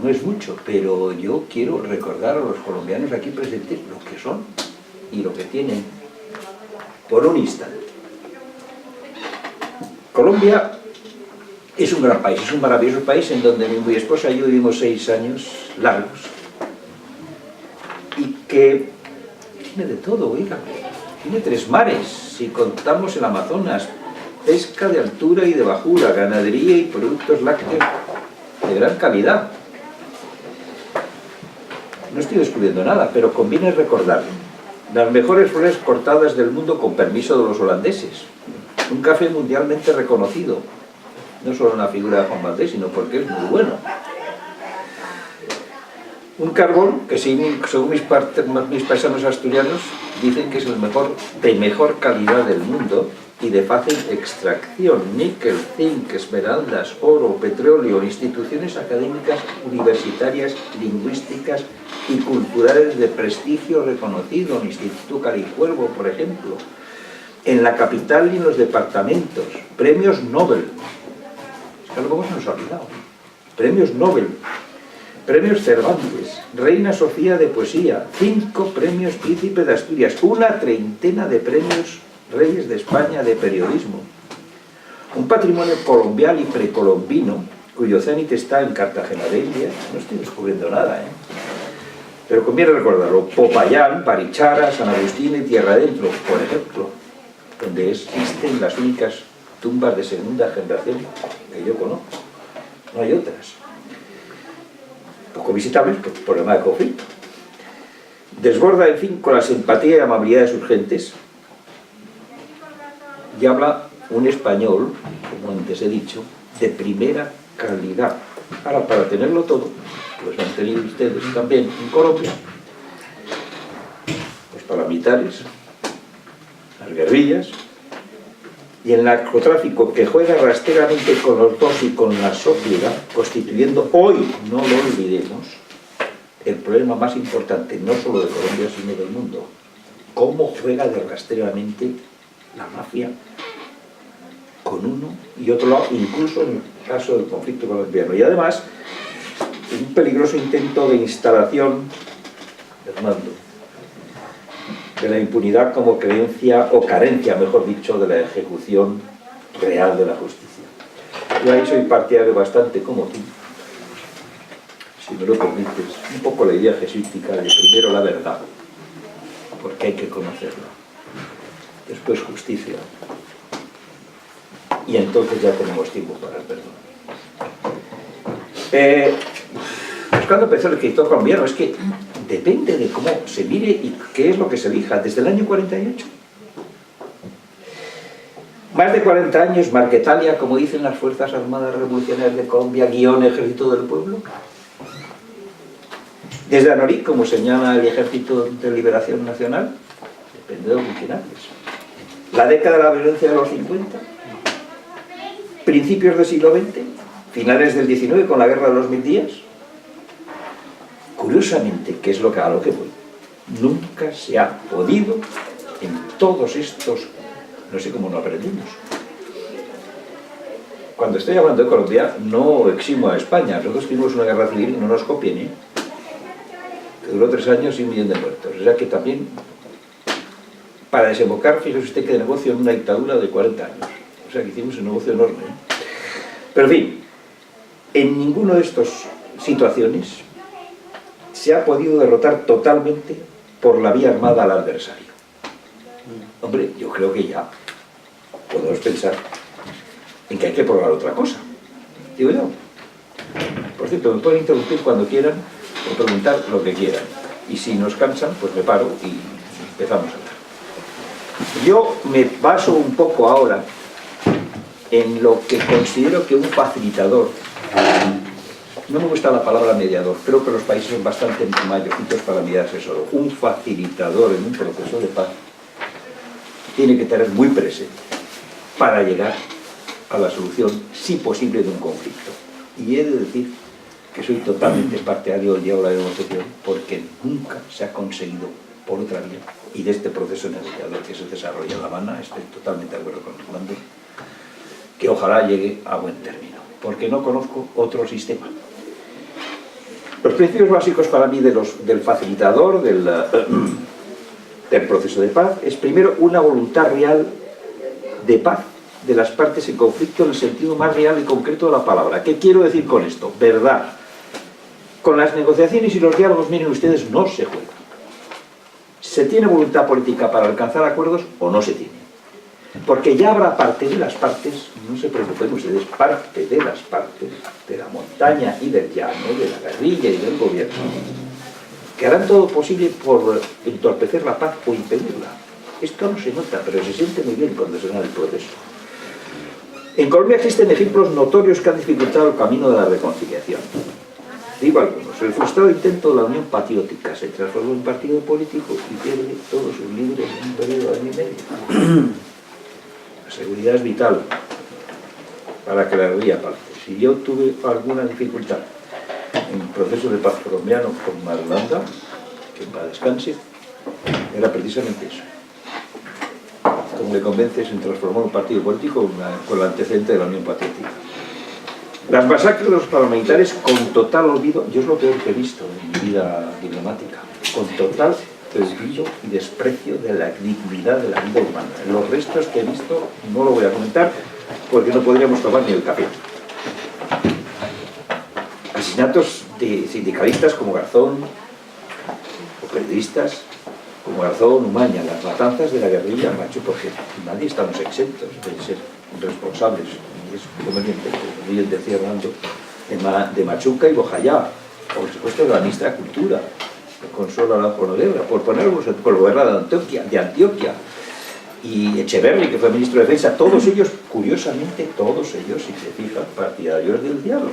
no es mucho, pero yo quiero recordar a los colombianos aquí presentes lo que son y lo que tienen por un instante. Colombia es un gran país, es un maravilloso país en donde mi esposa y yo vivimos 6 años largos y que tiene de todo, oiga, tiene 3 mares, si contamos el Amazonas, pesca de altura y de bajura, ganadería y productos lácteos de gran calidad. No estoy descubriendo nada, pero conviene recordarlo. Las mejores flores cortadas del mundo con permiso de los holandeses. Un café mundialmente reconocido. No solo una figura de Juan Valdés, sino porque es muy bueno. Un carbón que según mis paisanos asturianos dicen que es el de mejor calidad del mundo y de fácil extracción. Níquel, zinc, esmeraldas, oro, petróleo, instituciones académicas, universitarias, lingüísticas y culturales de prestigio reconocido, el Instituto Caricuervo, por ejemplo. En la capital y en los departamentos, premios Nobel. Es que algo se nos ha olvidado. Premios Nobel, premios Cervantes, Reina Sofía de Poesía, 5 premios Príncipe de Asturias, una treintena de premios Reyes de España de periodismo. Un patrimonio colombiano y precolombino, cuyo cénit está en Cartagena de India. No estoy descubriendo nada, ¿eh? Pero conviene recordarlo. Popayán, Barichara, San Agustín y Tierra Adentro, por ejemplo, donde existen las únicas tumbas de segunda generación que yo conozco. No hay otras. Poco visitables por problema de conflicto. Desborda, en fin, con la simpatía y amabilidad de sus gentes, y habla un español, como antes he dicho, de primera calidad. Ahora, para tenerlo todo, pues han tenido ustedes también en Colombia los paramilitares, las guerrillas y el narcotráfico, que juega rasteramente con los dos y con la sociedad, constituyendo hoy, no lo olvidemos, el problema más importante no solo de Colombia sino del mundo. Cómo juega de rasteramente la mafia con uno y otro lado, incluso en el caso del conflicto colombiano. Y además, un peligroso intento de instalación, Fernando, de la impunidad como creencia, o carencia, mejor dicho, de la ejecución real de la justicia. Yo ahí soy partidario bastante, como tú, si me lo permites, un poco la idea jesuítica de primero la verdad, porque hay que conocerla, después justicia, y entonces ya tenemos tiempo para el perdón. Pues cuando empezó el escritor colombiano, es que depende de cómo se mire y qué es lo que se elija. Desde el año 48. Más de 40 años, Marquetalia, como dicen las Fuerzas Armadas Revolucionarias de Colombia, guión Ejército del Pueblo. Desde Anorí, como señala el Ejército de Liberación Nacional, depende de los funcionarios. La década de la violencia de los 50, principios del siglo XX, finales del XIX con la guerra de los 1000 días. Curiosamente, que es a lo que voy, nunca se ha podido en todos estos, no sé cómo no aprendimos. Cuando estoy hablando de Colombia, no eximo a España. Nosotros tuvimos una guerra civil, no nos copien, ¿eh? Que duró 3 años y 1 millón de muertos. O sea que también, para desembocar, fíjese usted que de negocio en una dictadura de 40 años. O sea que hicimos un negocio enorme, ¿eh? Pero en fin, en ninguna de estas situaciones se ha podido derrotar totalmente por la vía armada al adversario. Hombre, yo creo que ya podemos pensar en que hay que probar otra cosa. Digo yo. Por cierto, me pueden interrumpir cuando quieran o preguntar lo que quieran. Y si nos cansan, pues me paro y empezamos a hablar. Yo me baso un poco ahora en lo que considero que un facilitador, no me gusta la palabra mediador, creo que los países son bastante mayorcitos para mediarse solo. Un facilitador en un proceso de paz tiene que tener muy presente para llegar a la solución, si posible, de un conflicto. Y he de decir que soy totalmente partidario del diálogo de la negociación, porque nunca se ha conseguido por otra vía, y de este proceso negociador que se desarrolla en La Habana, estoy totalmente de acuerdo con Fernando, que ojalá llegue a buen término, porque no conozco otro sistema. Los principios básicos para mí del facilitador del proceso de paz es primero una voluntad real de paz de las partes en conflicto en el sentido más real y concreto de la palabra. ¿Qué quiero decir con esto? Verdad. Con las negociaciones y los diálogos, miren ustedes, no se juega. ¿Se tiene voluntad política para alcanzar acuerdos o no se tiene? Porque ya habrá parte de las partes, no se preocupen ustedes, parte de las partes, de la montaña y del llano, de la guerrilla y del gobierno, que harán todo posible por entorpecer la paz o impedirla. Esto no se nota, pero se siente muy bien cuando se da el proceso. En Colombia existen ejemplos notorios que han dificultado el camino de la reconciliación. Digo algunos. El frustrado intento de la Unión Patriótica se transformó en partido político y pierde todos sus líderes en un periodo de año y medio. La seguridad es vital para que la guerrilla parte. Si yo tuve alguna dificultad en el proceso de paz colombiano con Marulanda, que en paz descanse, era precisamente eso. Como le convences en transformar un partido político con el antecedente de la Unión Patriótica. Las masacres de los paramilitares con total olvido, yo es lo peor que he visto en mi vida diplomática, con total olvido y desprecio de la dignidad de la vida humana. Los restos que he visto no lo voy a comentar porque no podríamos tomar ni el café. Asesinatos de sindicalistas como Garzón, o periodistas como Garzón, Umaña, las matanzas de la guerrilla macho, porque nadie estamos exentos de ser responsables. Es conveniente, como bien decía Hernando, de Machuca y Bojayá, por supuesto de la ministra de Cultura, Consuelo Aranjo Noguera, por poner algunos, por la guerra de Antioquia, y Echeverri, que fue ministro de Defensa, todos ellos, curiosamente, todos ellos, si se fijan, partidarios del diálogo.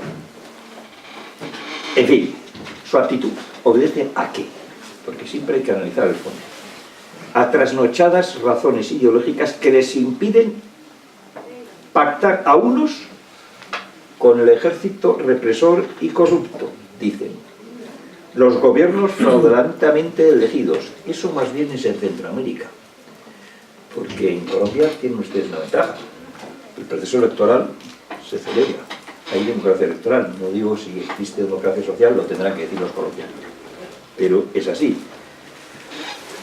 En fin, su actitud obedece ¿a qué? Porque siempre hay que analizar el fondo. A trasnochadas razones ideológicas que les impiden pactar a unos con el ejército represor y corrupto, dicen. Los gobiernos fraudulentamente elegidos. Eso más bien es en Centroamérica. Porque en Colombia tienen ustedes una ventaja. El proceso electoral se celebra. Hay democracia electoral. No digo si existe democracia social, lo tendrán que decir los colombianos. Pero es así.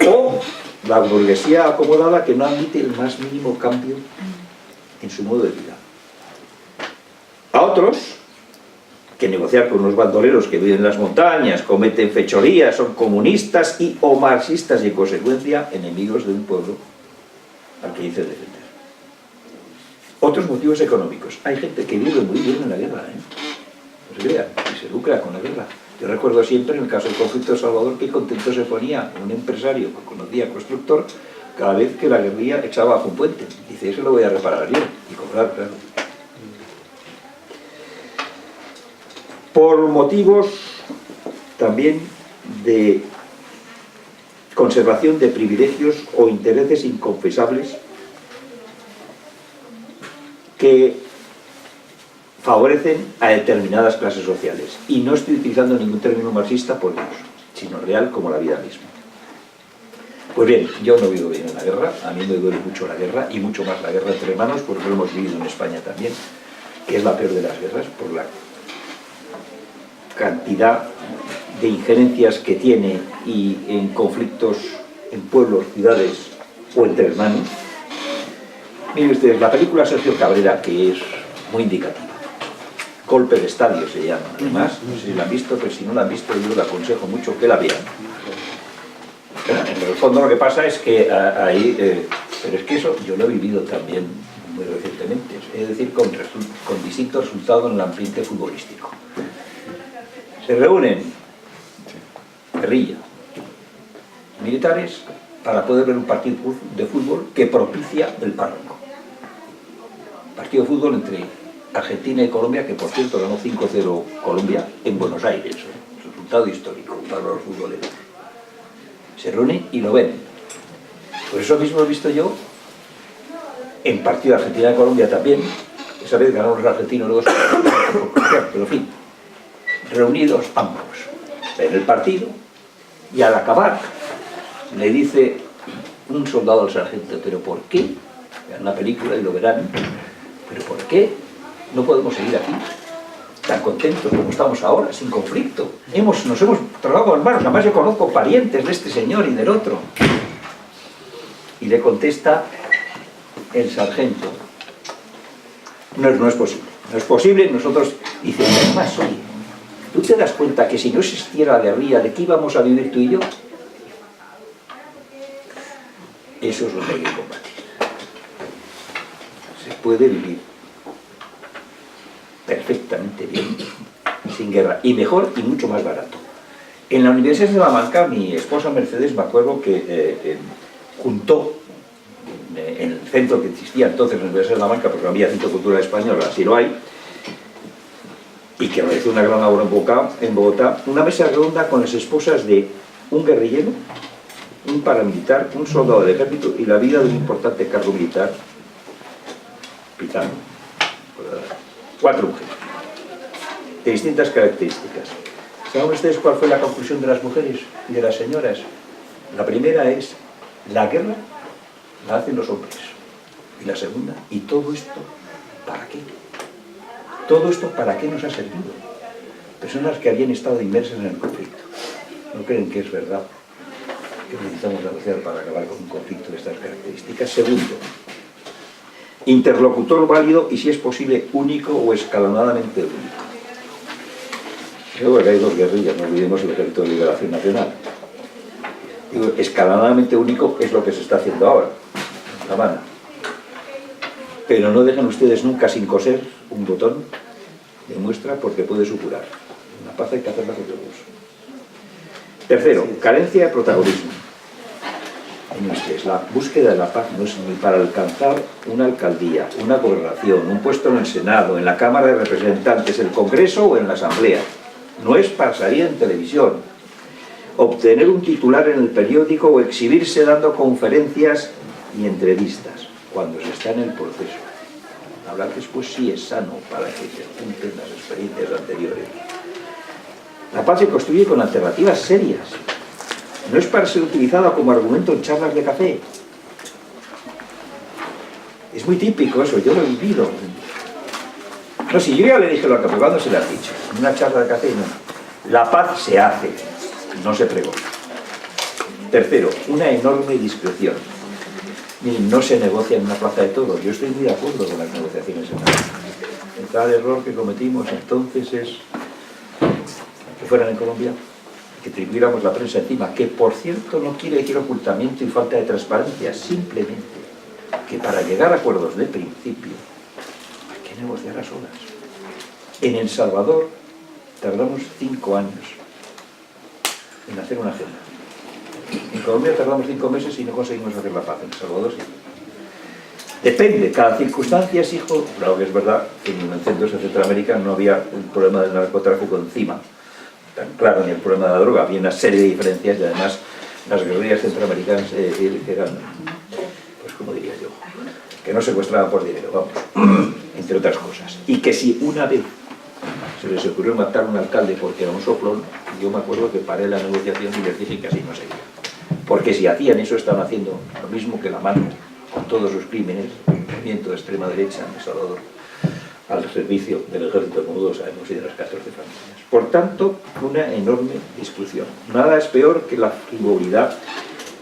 O la burguesía acomodada que no admite el más mínimo cambio en su modo de vida. A otros, que negociar con unos bandoleros que viven en las montañas, cometen fechorías, son comunistas y o marxistas y en consecuencia enemigos de un pueblo al que dice defender. Otros motivos económicos. Hay gente que vive muy bien en la guerra, no se crean, y se lucra con la guerra. Yo recuerdo siempre en el caso del conflicto de Salvador que contento se ponía un empresario que conocía constructor cada vez que la guerrilla echaba bajo un puente. Dice, eso lo voy a reparar yo y cobrar, claro. Por motivos también de conservación de privilegios o intereses inconfesables que favorecen a determinadas clases sociales. Y no estoy utilizando ningún término marxista por Dios, sino real como la vida misma. Pues bien, yo no vivo bien en la guerra, a mí me duele mucho la guerra, y mucho más la guerra entre hermanos, porque lo hemos vivido en España también, que es la peor de las guerras, por la cantidad de injerencias que tiene y en conflictos en pueblos, ciudades o entre hermanos. Miren ustedes, la película Sergio Cabrera, que es muy indicativa, Golpe de Estadio se llama, además, no sé si la han visto, pero si no la han visto yo les aconsejo mucho que la vean. En el fondo lo que pasa es que ahí, pero es que eso yo lo he vivido también muy recientemente, es decir, con distintos resultados en el ambiente futbolístico. Se reúnen guerrilla, militares, para poder ver un partido de fútbol que propicia el párroco. Partido de fútbol entre Argentina y Colombia, que por cierto ganó 5-0 Colombia en Buenos Aires, resultado histórico para los futboleros. Se reúnen y lo ven. Por eso mismo he visto yo en partido de Argentina y Colombia también. Esa vez ganaron los argentinos los dos, pero en fin, reunidos ambos, ven el partido y al acabar le dice un soldado al sargento, pero ¿por qué? Vean la película y lo verán, pero ¿por qué no podemos seguir aquí? tan contentos como estamos ahora, sin conflicto. Nos hemos tragado con manos, además yo conozco parientes de este señor y del otro. Y le contesta el sargento, no es posible, no es posible, nosotros, dice, además, oye, ¿tú te das cuenta que si no existiera la guerrilla, de qué íbamos a vivir tú y yo? Eso es lo que hay que combatir. Se puede vivir perfectamente bien, sin guerra, y mejor y mucho más barato. En la Universidad de Salamanca, mi esposa Mercedes, me acuerdo que juntó en el centro que existía entonces en la Universidad de Salamanca, porque no había Centro Cultural Español, así lo hay, y que realizó una gran labor en Bogotá, una mesa redonda con las esposas de un guerrillero, un paramilitar, un soldado del ejército y la vida de un importante cargo militar, pitano. 4 mujeres, de distintas características. ¿Saben ustedes cuál fue la conclusión de las mujeres y de las señoras? La primera es, la guerra la hacen los hombres. Y la segunda, ¿y todo esto para qué? ¿Todo esto para qué nos ha servido? Personas que habían estado inmersas en el conflicto. ¿No creen que es verdad que necesitamos negociar para acabar con un conflicto de estas características? Segundo, interlocutor válido y, si es posible, único o escalonadamente único. Creo que hay 2 guerrillas, no olvidemos el Ejército de Liberación Nacional. Digo, escalonadamente único es lo que se está haciendo ahora, en La Habana. Pero no dejan ustedes nunca sin coser un botón de muestra porque puede supurar. La paz hay que hacerla con todos. Tercero, carencia de protagonismo. La búsqueda de la paz no es ni para alcanzar una alcaldía, una gobernación, un puesto en el Senado, en la Cámara de Representantes, el Congreso o en la Asamblea. No es para salir en televisión, obtener un titular en el periódico o exhibirse dando conferencias y entrevistas cuando se está en el proceso. Hablar después sí es sano para que se junten las experiencias anteriores. La paz se construye con alternativas serias. No es para ser utilizada como argumento en charlas de café. Es muy típico eso, yo lo he vivido. No, si yo ya le dije lo que ¿cuándo se le ha dicho? En una charla de café, no. La paz se hace, no se pregona. Tercero, una enorme discreción. Miren, no se negocia en una plaza de toros. Yo estoy muy de acuerdo con las negociaciones en la plaza. El tal error que cometimos entonces es que fueran en Colombia, que tuviéramos la prensa encima, que por cierto no quiere decir ocultamiento y falta de transparencia, simplemente que para llegar a acuerdos de principio hay que negociar a solas. En El Salvador tardamos 5 años en hacer una agenda. En Colombia tardamos 5 meses y no conseguimos hacer la paz. En El Salvador sí. Depende, cada circunstancia es hijo. Claro que es verdad que en el centro de Centroamérica no había un problema del narcotráfico encima tan claro, ni el problema de la droga. Había una serie de diferencias y además las guerrillas centroamericanas eran, pues como diría yo, que no secuestraban por dinero, vamos, entre otras cosas. Y que si una vez se les ocurrió matar a un alcalde porque era un soplón, yo me acuerdo que paré la negociación y les dije que así no seguía. Porque si hacían eso, estaban haciendo lo mismo que la mano con todos sus crímenes, el movimiento de extrema derecha en El Salvador, al servicio del ejército, como todos sabemos, y de las 14 familias. Por tanto, una enorme discusión. Nada es peor que la frivolidad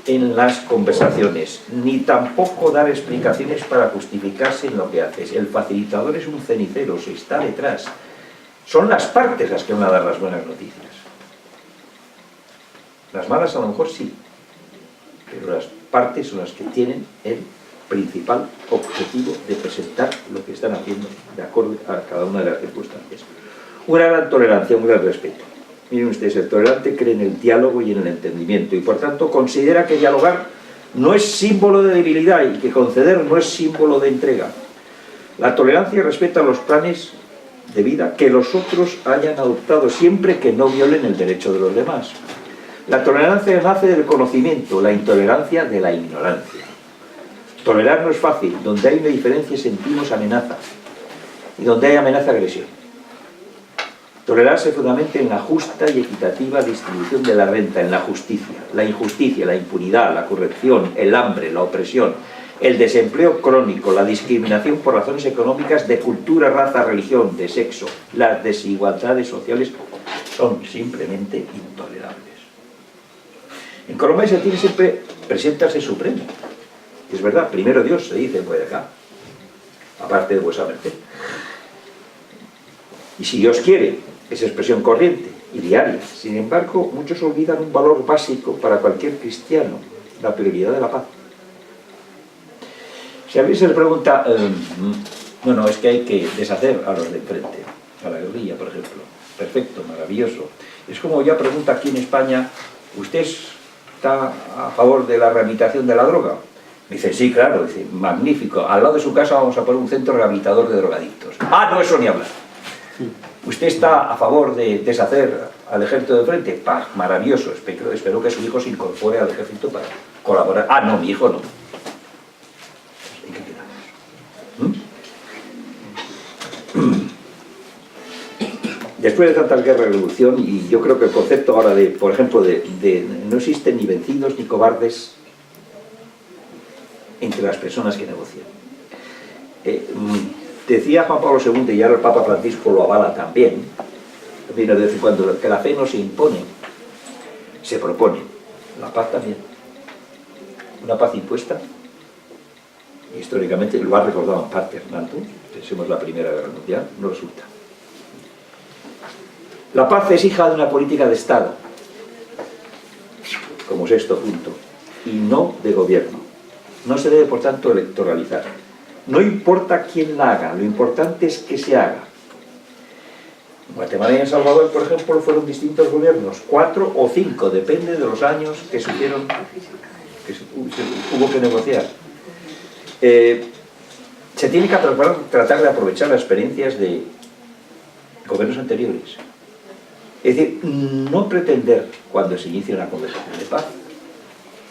en las conversaciones, ni tampoco dar explicaciones para justificarse en lo que haces. El facilitador es un cenicero, se está detrás. Son las partes las que van a dar las buenas noticias. Las malas a lo mejor sí, pero las partes son las que tienen el principal objetivo de presentar lo que están haciendo de acuerdo a cada una de las circunstancias. Una gran tolerancia, un gran respeto. Miren ustedes, el tolerante cree en el diálogo y en el entendimiento y por tanto considera que dialogar no es símbolo de debilidad y que conceder no es símbolo de entrega. La tolerancia respeta los planes de vida que los otros hayan adoptado siempre que no violen el derecho de los demás. La tolerancia nace del conocimiento, la intolerancia de la ignorancia. Tolerar no es fácil, donde hay una diferencia sentimos amenaza y donde hay amenaza agresión. Tolerar se fundamenta en la justa y equitativa distribución de la renta, en la justicia, la injusticia, la impunidad, la corrupción, el hambre, la opresión, el desempleo crónico, la discriminación por razones económicas de cultura, raza, religión, de sexo, las desigualdades sociales son simplemente intolerables. En Colombia se tiene siempre presente al Ser Supremo. Es verdad, primero Dios, se dice por acá, aparte de vuesa merced. Y si Dios quiere, es expresión corriente y diaria. Sin embargo, muchos olvidan un valor básico para cualquier cristiano, la prioridad de la paz. Si a mí se le pregunta, bueno, es que hay que deshacer a los de enfrente, a la guerrilla, por ejemplo. Perfecto, maravilloso. Es como ya pregunta aquí en España, ¿usted está a favor de la rehabilitación de la droga? Dice, sí, claro, dice, magnífico. Al lado de su casa vamos a poner un centro rehabilitador de drogadictos. Ah, no, eso ni hablar. ¿Usted está a favor de deshacer al ejército de frente? Paz, maravilloso. Espero que su hijo se incorpore al ejército para colaborar. Ah, no, mi hijo no. ¿En qué quedamos? Después de tantas guerras y revolución, y yo creo que el concepto ahora de, por ejemplo, de no existen ni vencidos ni cobardes entre las personas que negocian. Decía Juan Pablo II, y ahora el Papa Francisco lo avala también, de vez en cuando, que la fe no se impone, se propone. La paz también. Una paz impuesta, históricamente, lo ha recordado en parte Hernando, pensemos la Primera Guerra Mundial, no resulta. La paz es hija de una política de Estado, como sexto punto, y no de gobierno. No se debe, por tanto, electoralizar. No importa quién la haga, lo importante es que se haga. En Guatemala y en El Salvador, por ejemplo, fueron distintos gobiernos, 4 o 5, depende de los años que se hubo que negociar. Se tiene que tratar de aprovechar las experiencias de gobiernos anteriores. Es decir, no pretender, cuando se inicia una conversación de paz,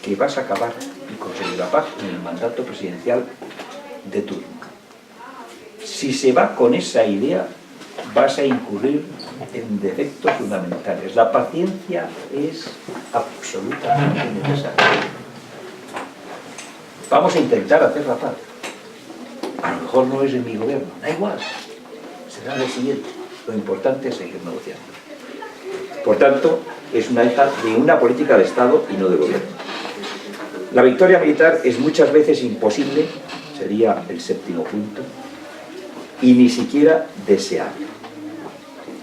que vas a acabar y conseguir la paz en el mandato presidencial de turno. Si se va con esa idea, vas a incurrir en defectos fundamentales. La paciencia es absolutamente necesaria. Vamos a intentar hacer la paz. A lo mejor no es en mi gobierno, da igual, será el siguiente. Lo importante es seguir negociando. Por tanto, es una hija de una política de Estado y no de gobierno. La victoria militar es muchas veces imposible, sería el séptimo punto, y ni siquiera deseable.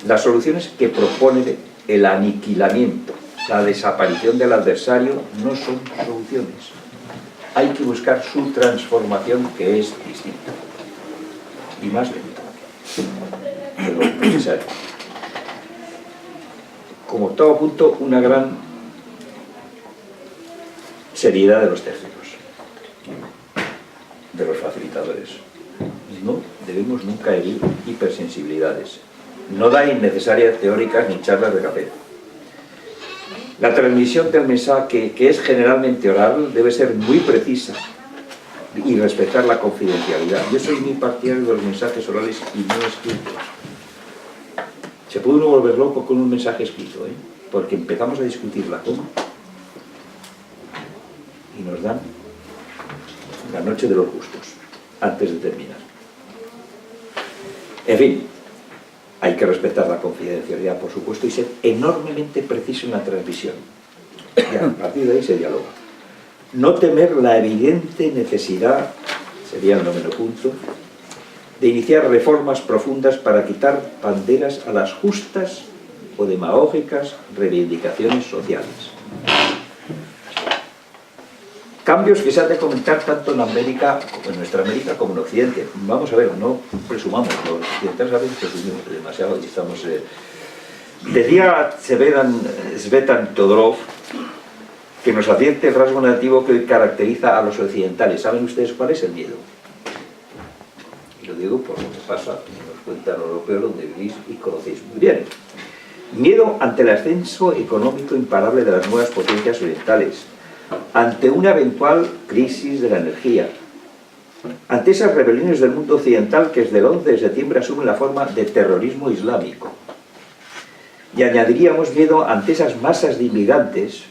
Las soluciones que propone el aniquilamiento, la desaparición del adversario, no son soluciones. Hay que buscar su transformación, que es distinta y más lenta, pero necesaria. Como octavo punto, una gran seriedad de los terceros, de los facilitadores. No debemos nunca herir hipersensibilidades. No da innecesarias teóricas ni charlas de café. La transmisión del mensaje, que es generalmente oral, debe ser muy precisa y respetar la confidencialidad. Yo soy muy partidario de los mensajes orales y no escritos. Se puede uno volver loco con un mensaje escrito, porque empezamos a discutir la coma y nos dan la noche de los justos, antes de terminar. En fin, hay que respetar la confidencialidad, por supuesto, y ser enormemente preciso en la transmisión. Y a partir de ahí se dialoga. No temer la evidente necesidad, sería el noveno punto, de iniciar reformas profundas para quitar banderas a las justas o demagógicas reivindicaciones sociales. Cambios que se han de comentar tanto en América, en nuestra América, como en Occidente. Vamos a ver, no presumamos, los occidentales a veces presumimos demasiado y estamos... Decía Svetan Todorov que nos advierte el rasgo negativo que caracteriza a los occidentales. ¿Saben ustedes cuál es el miedo? Y lo digo por lo que pasa, nos cuenta el europeo, donde vivís y conocéis muy bien. Miedo ante el ascenso económico imparable de las nuevas potencias orientales, ante una eventual crisis de la energía, ante esas rebeliones del mundo occidental que desde el 11 de septiembre asumen la forma de terrorismo islámico. Y añadiríamos miedo ante esas masas de inmigrantes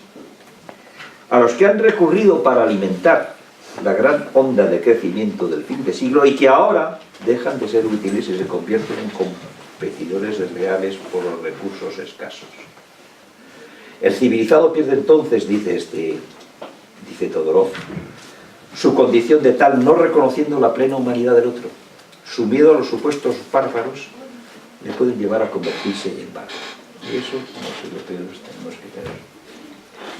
a los que han recurrido para alimentar la gran onda de crecimiento del fin de siglo y que ahora dejan de ser útiles y se convierten en competidores desleales por los recursos escasos. El civilizado pierde entonces, dice Todorov, su condición de tal no reconociendo la plena humanidad del otro. Su miedo a los supuestos bárbaros le pueden llevar a convertirse en bárbaro. Y eso los europeos tenemos que tener.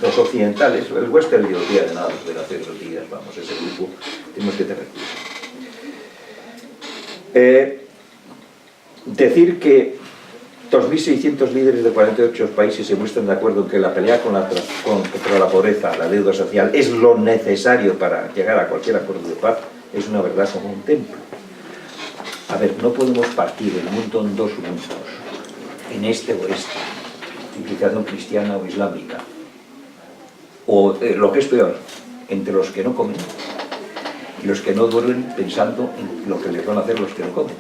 Los occidentales, el Western European, nada, los de las días, vamos, ese grupo, tenemos que tener cuidado. Decir que 2.600 líderes de 48 países se muestran de acuerdo en que la pelea contra la pobreza, la deuda social, es lo necesario para llegar a cualquier acuerdo de paz, es una verdad como un templo. A ver, no podemos partir el mundo en dos mundos, en este o este, civilización cristiana o islámica, o lo que es peor, entre los que no comen y los que no duermen pensando en lo que les van a hacer los que no comen.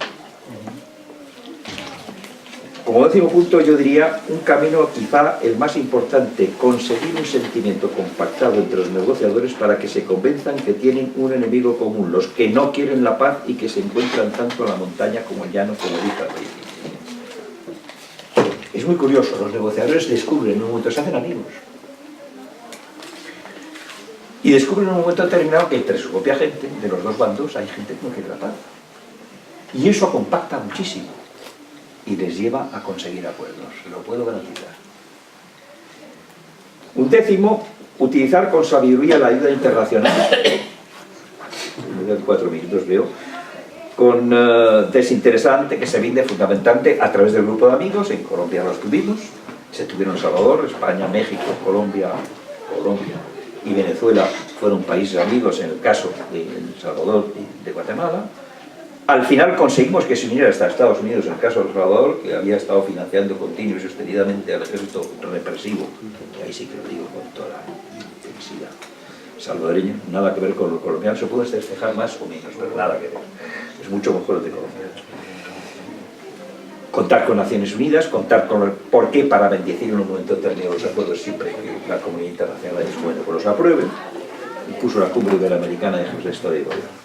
Como décimo punto, yo diría un camino quizá el más importante, conseguir un sentimiento compactado entre los negociadores para que se convenzan que tienen un enemigo común, los que no quieren la paz y que se encuentran tanto en la montaña como en el llano, como dice el rey. Es muy curioso, los negociadores descubren en un momento, se hacen amigos. Y descubren en un momento determinado que entre su propia gente, de los dos bandos, hay gente que no quiere la paz. Y eso compacta muchísimo y les lleva a conseguir acuerdos, lo puedo garantizar. Un décimo, utilizar con sabiduría la ayuda internacional. Me doy 4 minutos, veo. Con desinteresante, que se vende fundamentalmente a través del grupo de amigos. En Colombia los tuvimos, se tuvieron en Salvador, España, México, Colombia y Venezuela fueron países amigos en el caso de El Salvador y de Guatemala. Al final conseguimos que se viniera hasta Estados Unidos en el caso de El Salvador, que había estado financiando continuo y sostenidamente al ejército represivo, y ahí sí que lo digo con toda la intensidad salvadoreña, nada que ver con lo colombiano, se puede despejar más o menos, pero nada que ver, es mucho mejor el de Colombia. Contar con Naciones Unidas, contar con el porqué para bendecir en un momento determinado los acuerdos siempre que la comunidad internacional es bueno que los aprueben, incluso la cumbre iberoamericana de gesto de gobierno.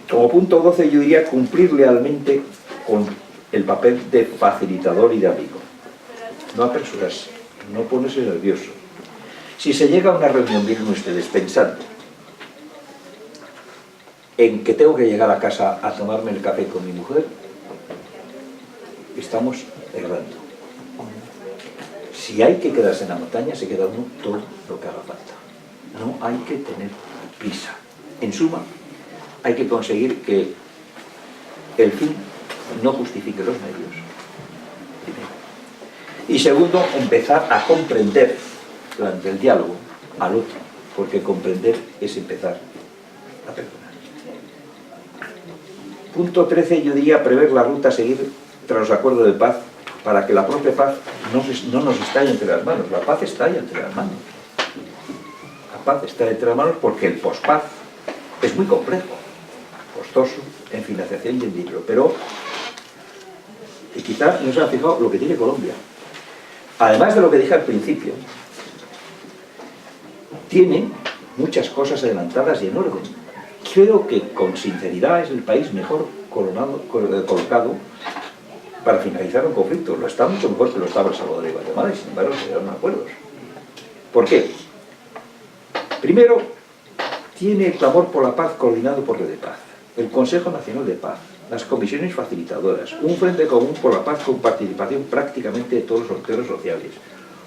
Como punto 12 yo diría cumplir lealmente con el papel de facilitador y de amigo. No apresurarse, no ponerse nervioso. Si se llega a una reunión, miren ustedes, pensando en que tengo que llegar a casa a tomarme el café con mi mujer, estamos errando. Si hay que quedarse en la montaña, se queda uno todo lo que haga falta. No hay que tener prisa. En suma, hay que conseguir que el fin no justifique los medios. Primero. Y segundo, empezar a comprender durante el diálogo al otro, porque comprender es empezar a perdonar. Punto 13, yo diría prever la ruta a seguir tras los acuerdos de paz para que la propia paz no nos estalle entre las manos. La paz está ahí entre las manos. La paz está entre las manos porque el pospaz es muy complejo, costoso en financiación y en dinero, pero quizás no se ha fijado lo que tiene Colombia. Además de lo que dije al principio, tiene muchas cosas adelantadas y en orden. Creo que con sinceridad es el país mejor colocado para finalizar un conflicto. Lo está mucho mejor que lo estaba El Salvador y Guatemala y sin embargo se dieron acuerdos. ¿Por qué? Primero, tiene el clamor por la paz coordinado por la de paz, el Consejo Nacional de Paz, las comisiones facilitadoras, un frente común por la paz con participación prácticamente de todos los actores sociales,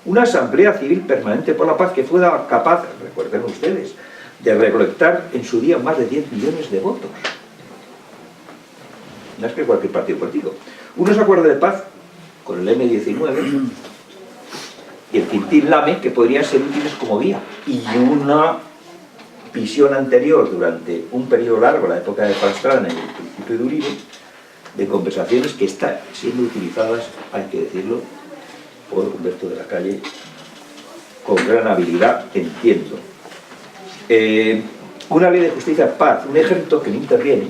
una asamblea civil permanente por la paz que fuera capaz, recuerden ustedes, de recolectar en su día más de 10 millones de votos. No es que cualquier partido político. Unos acuerdos de paz con el M-19 y el Quintín Lame que podrían ser útiles como guía, y una visión anterior durante un periodo largo, la época de Pastrana y el principio de Uribe, de conversaciones que están siendo utilizadas, hay que decirlo, por Humberto de la Calle con gran habilidad, entiendo. Una ley de justicia, paz, un ejército que no interviene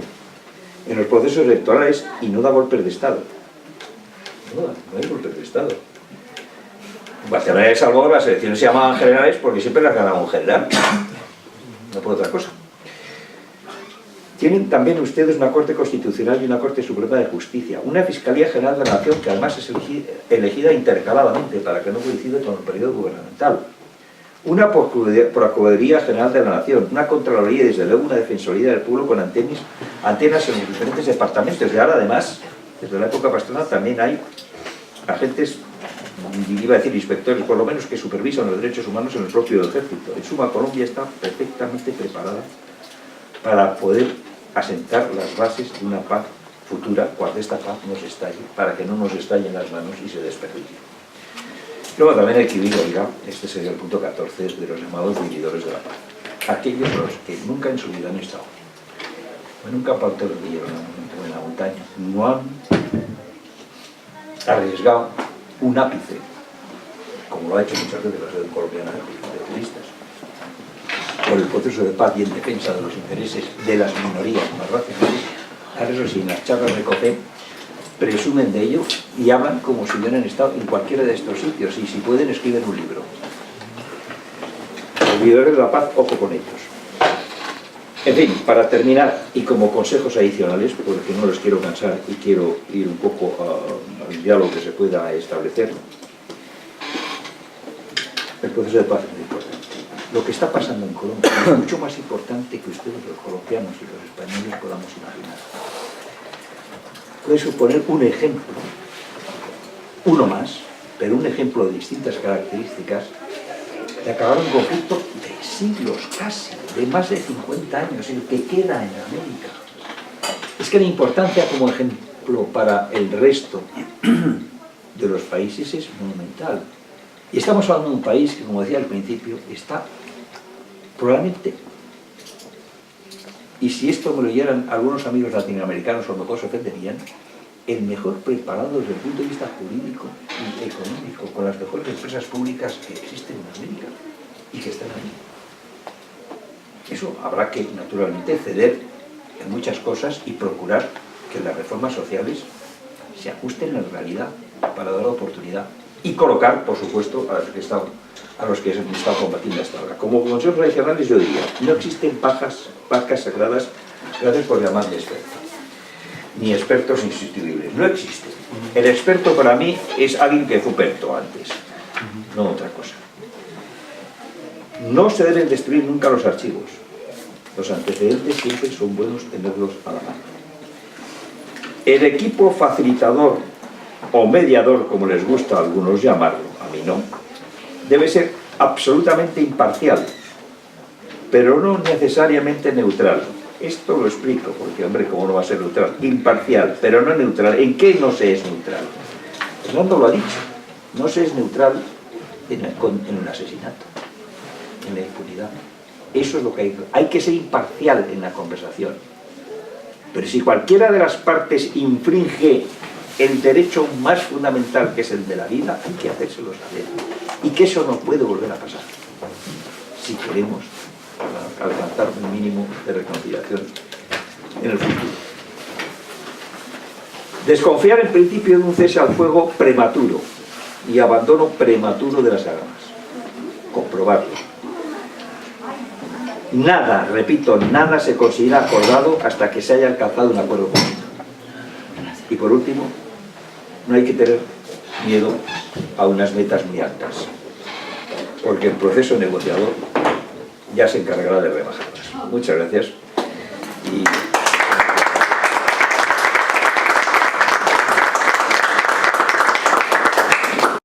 en los procesos electorales y no da golpes de Estado. No hay golpes de Estado. En Guatemala y El Salvador las elecciones se llamaban generales porque siempre las ganaba un general. no por otra cosa. Tienen también ustedes una Corte Constitucional y una Corte Suprema de Justicia, una Fiscalía General de la Nación que además es elegida intercaladamente para que no coincida con el periodo gubernamental, una Procuraduría General de la Nación, una Contraloría y desde luego una Defensoría del Pueblo con antenas en los diferentes departamentos. Y ahora además, desde la época pastrana también hay agentes, iba a decir inspectores por lo menos, que supervisan los derechos humanos en el propio ejército. En suma, Colombia está perfectamente preparada para poder asentar las bases de una paz futura cuando esta paz nos estalle, para que no nos estalle en las manos y se desperdicie. Luego también hay que ir, oiga, este sería el punto 14 de los llamados vividores de la paz. Aquellos los que nunca en su vida han estado en un campamento guerrillero o en la montaña, no han arriesgado un ápice, como lo ha hecho muchas veces la Asociación Colombiana de Juristas, por el proceso de paz y en defensa de los intereses de las minorías más racionales. A eso sí, en las charlas de COPE presumen de ello y hablan como si hubieran estado en cualquiera de estos sitios, y si pueden escriben un libro. Los vividores de la paz, ojo con ellos. En fin, para terminar, y como consejos adicionales, porque no los quiero cansar y quiero ir un poco al diálogo que se pueda establecer, el proceso de paz es muy importante. Lo que está pasando en Colombia es mucho más importante que ustedes, los colombianos y los españoles, podamos imaginar. Puede suponer un ejemplo, uno más, pero un ejemplo de distintas características, de acabar un conflicto de siglos casi, de más de 50 años, el que queda en América. Es que la importancia como ejemplo para el resto de los países es monumental. Y estamos hablando de un país que, como decía al principio, está probablemente, y si esto me lo oyeran algunos amigos latinoamericanos, a lo mejor se ofenderían, el mejor preparado desde el punto de vista jurídico y económico, con las mejores empresas públicas que existen en América y que están ahí. Eso habrá que, naturalmente, ceder en muchas cosas y procurar que las reformas sociales se ajusten a la realidad para dar oportunidad y colocar, por supuesto, a los que se han estado combatiendo hasta ahora. Como consejos tradicionales yo diría, no existen vacas sagradas, gracias por llamarme experto, ni expertos insustituibles, no existen. El experto para mí es alguien que fue experto antes, no otra cosa. No se deben destruir nunca los archivos, los antecedentes siempre son buenos tenerlos a la mano. El equipo facilitador o mediador, como les gusta a algunos llamarlo, a mí no, debe ser absolutamente imparcial, pero no necesariamente neutral. Esto lo explico, porque, hombre, ¿cómo no va a ser neutral? Imparcial, pero no neutral. ¿En qué no se es neutral? Fernando lo ha dicho, no se es neutral en un asesinato, en la impunidad. Eso es lo que hay que ser imparcial en la conversación. Pero si cualquiera de las partes infringe el derecho más fundamental, que es el de la vida, hay que hacérselo saber. Y que eso no puede volver a pasar, si queremos alcanzar un mínimo de reconciliación en el futuro. Desconfiar en principio de un cese al fuego prematuro y abandono prematuro de las armas. Comprobarlo. Nada, repito, nada se considera acordado hasta que se haya alcanzado un acuerdo político. Y por último, no hay que tener miedo a unas metas muy altas, porque el proceso negociador ya se encargará de rebajarlas. Muchas gracias.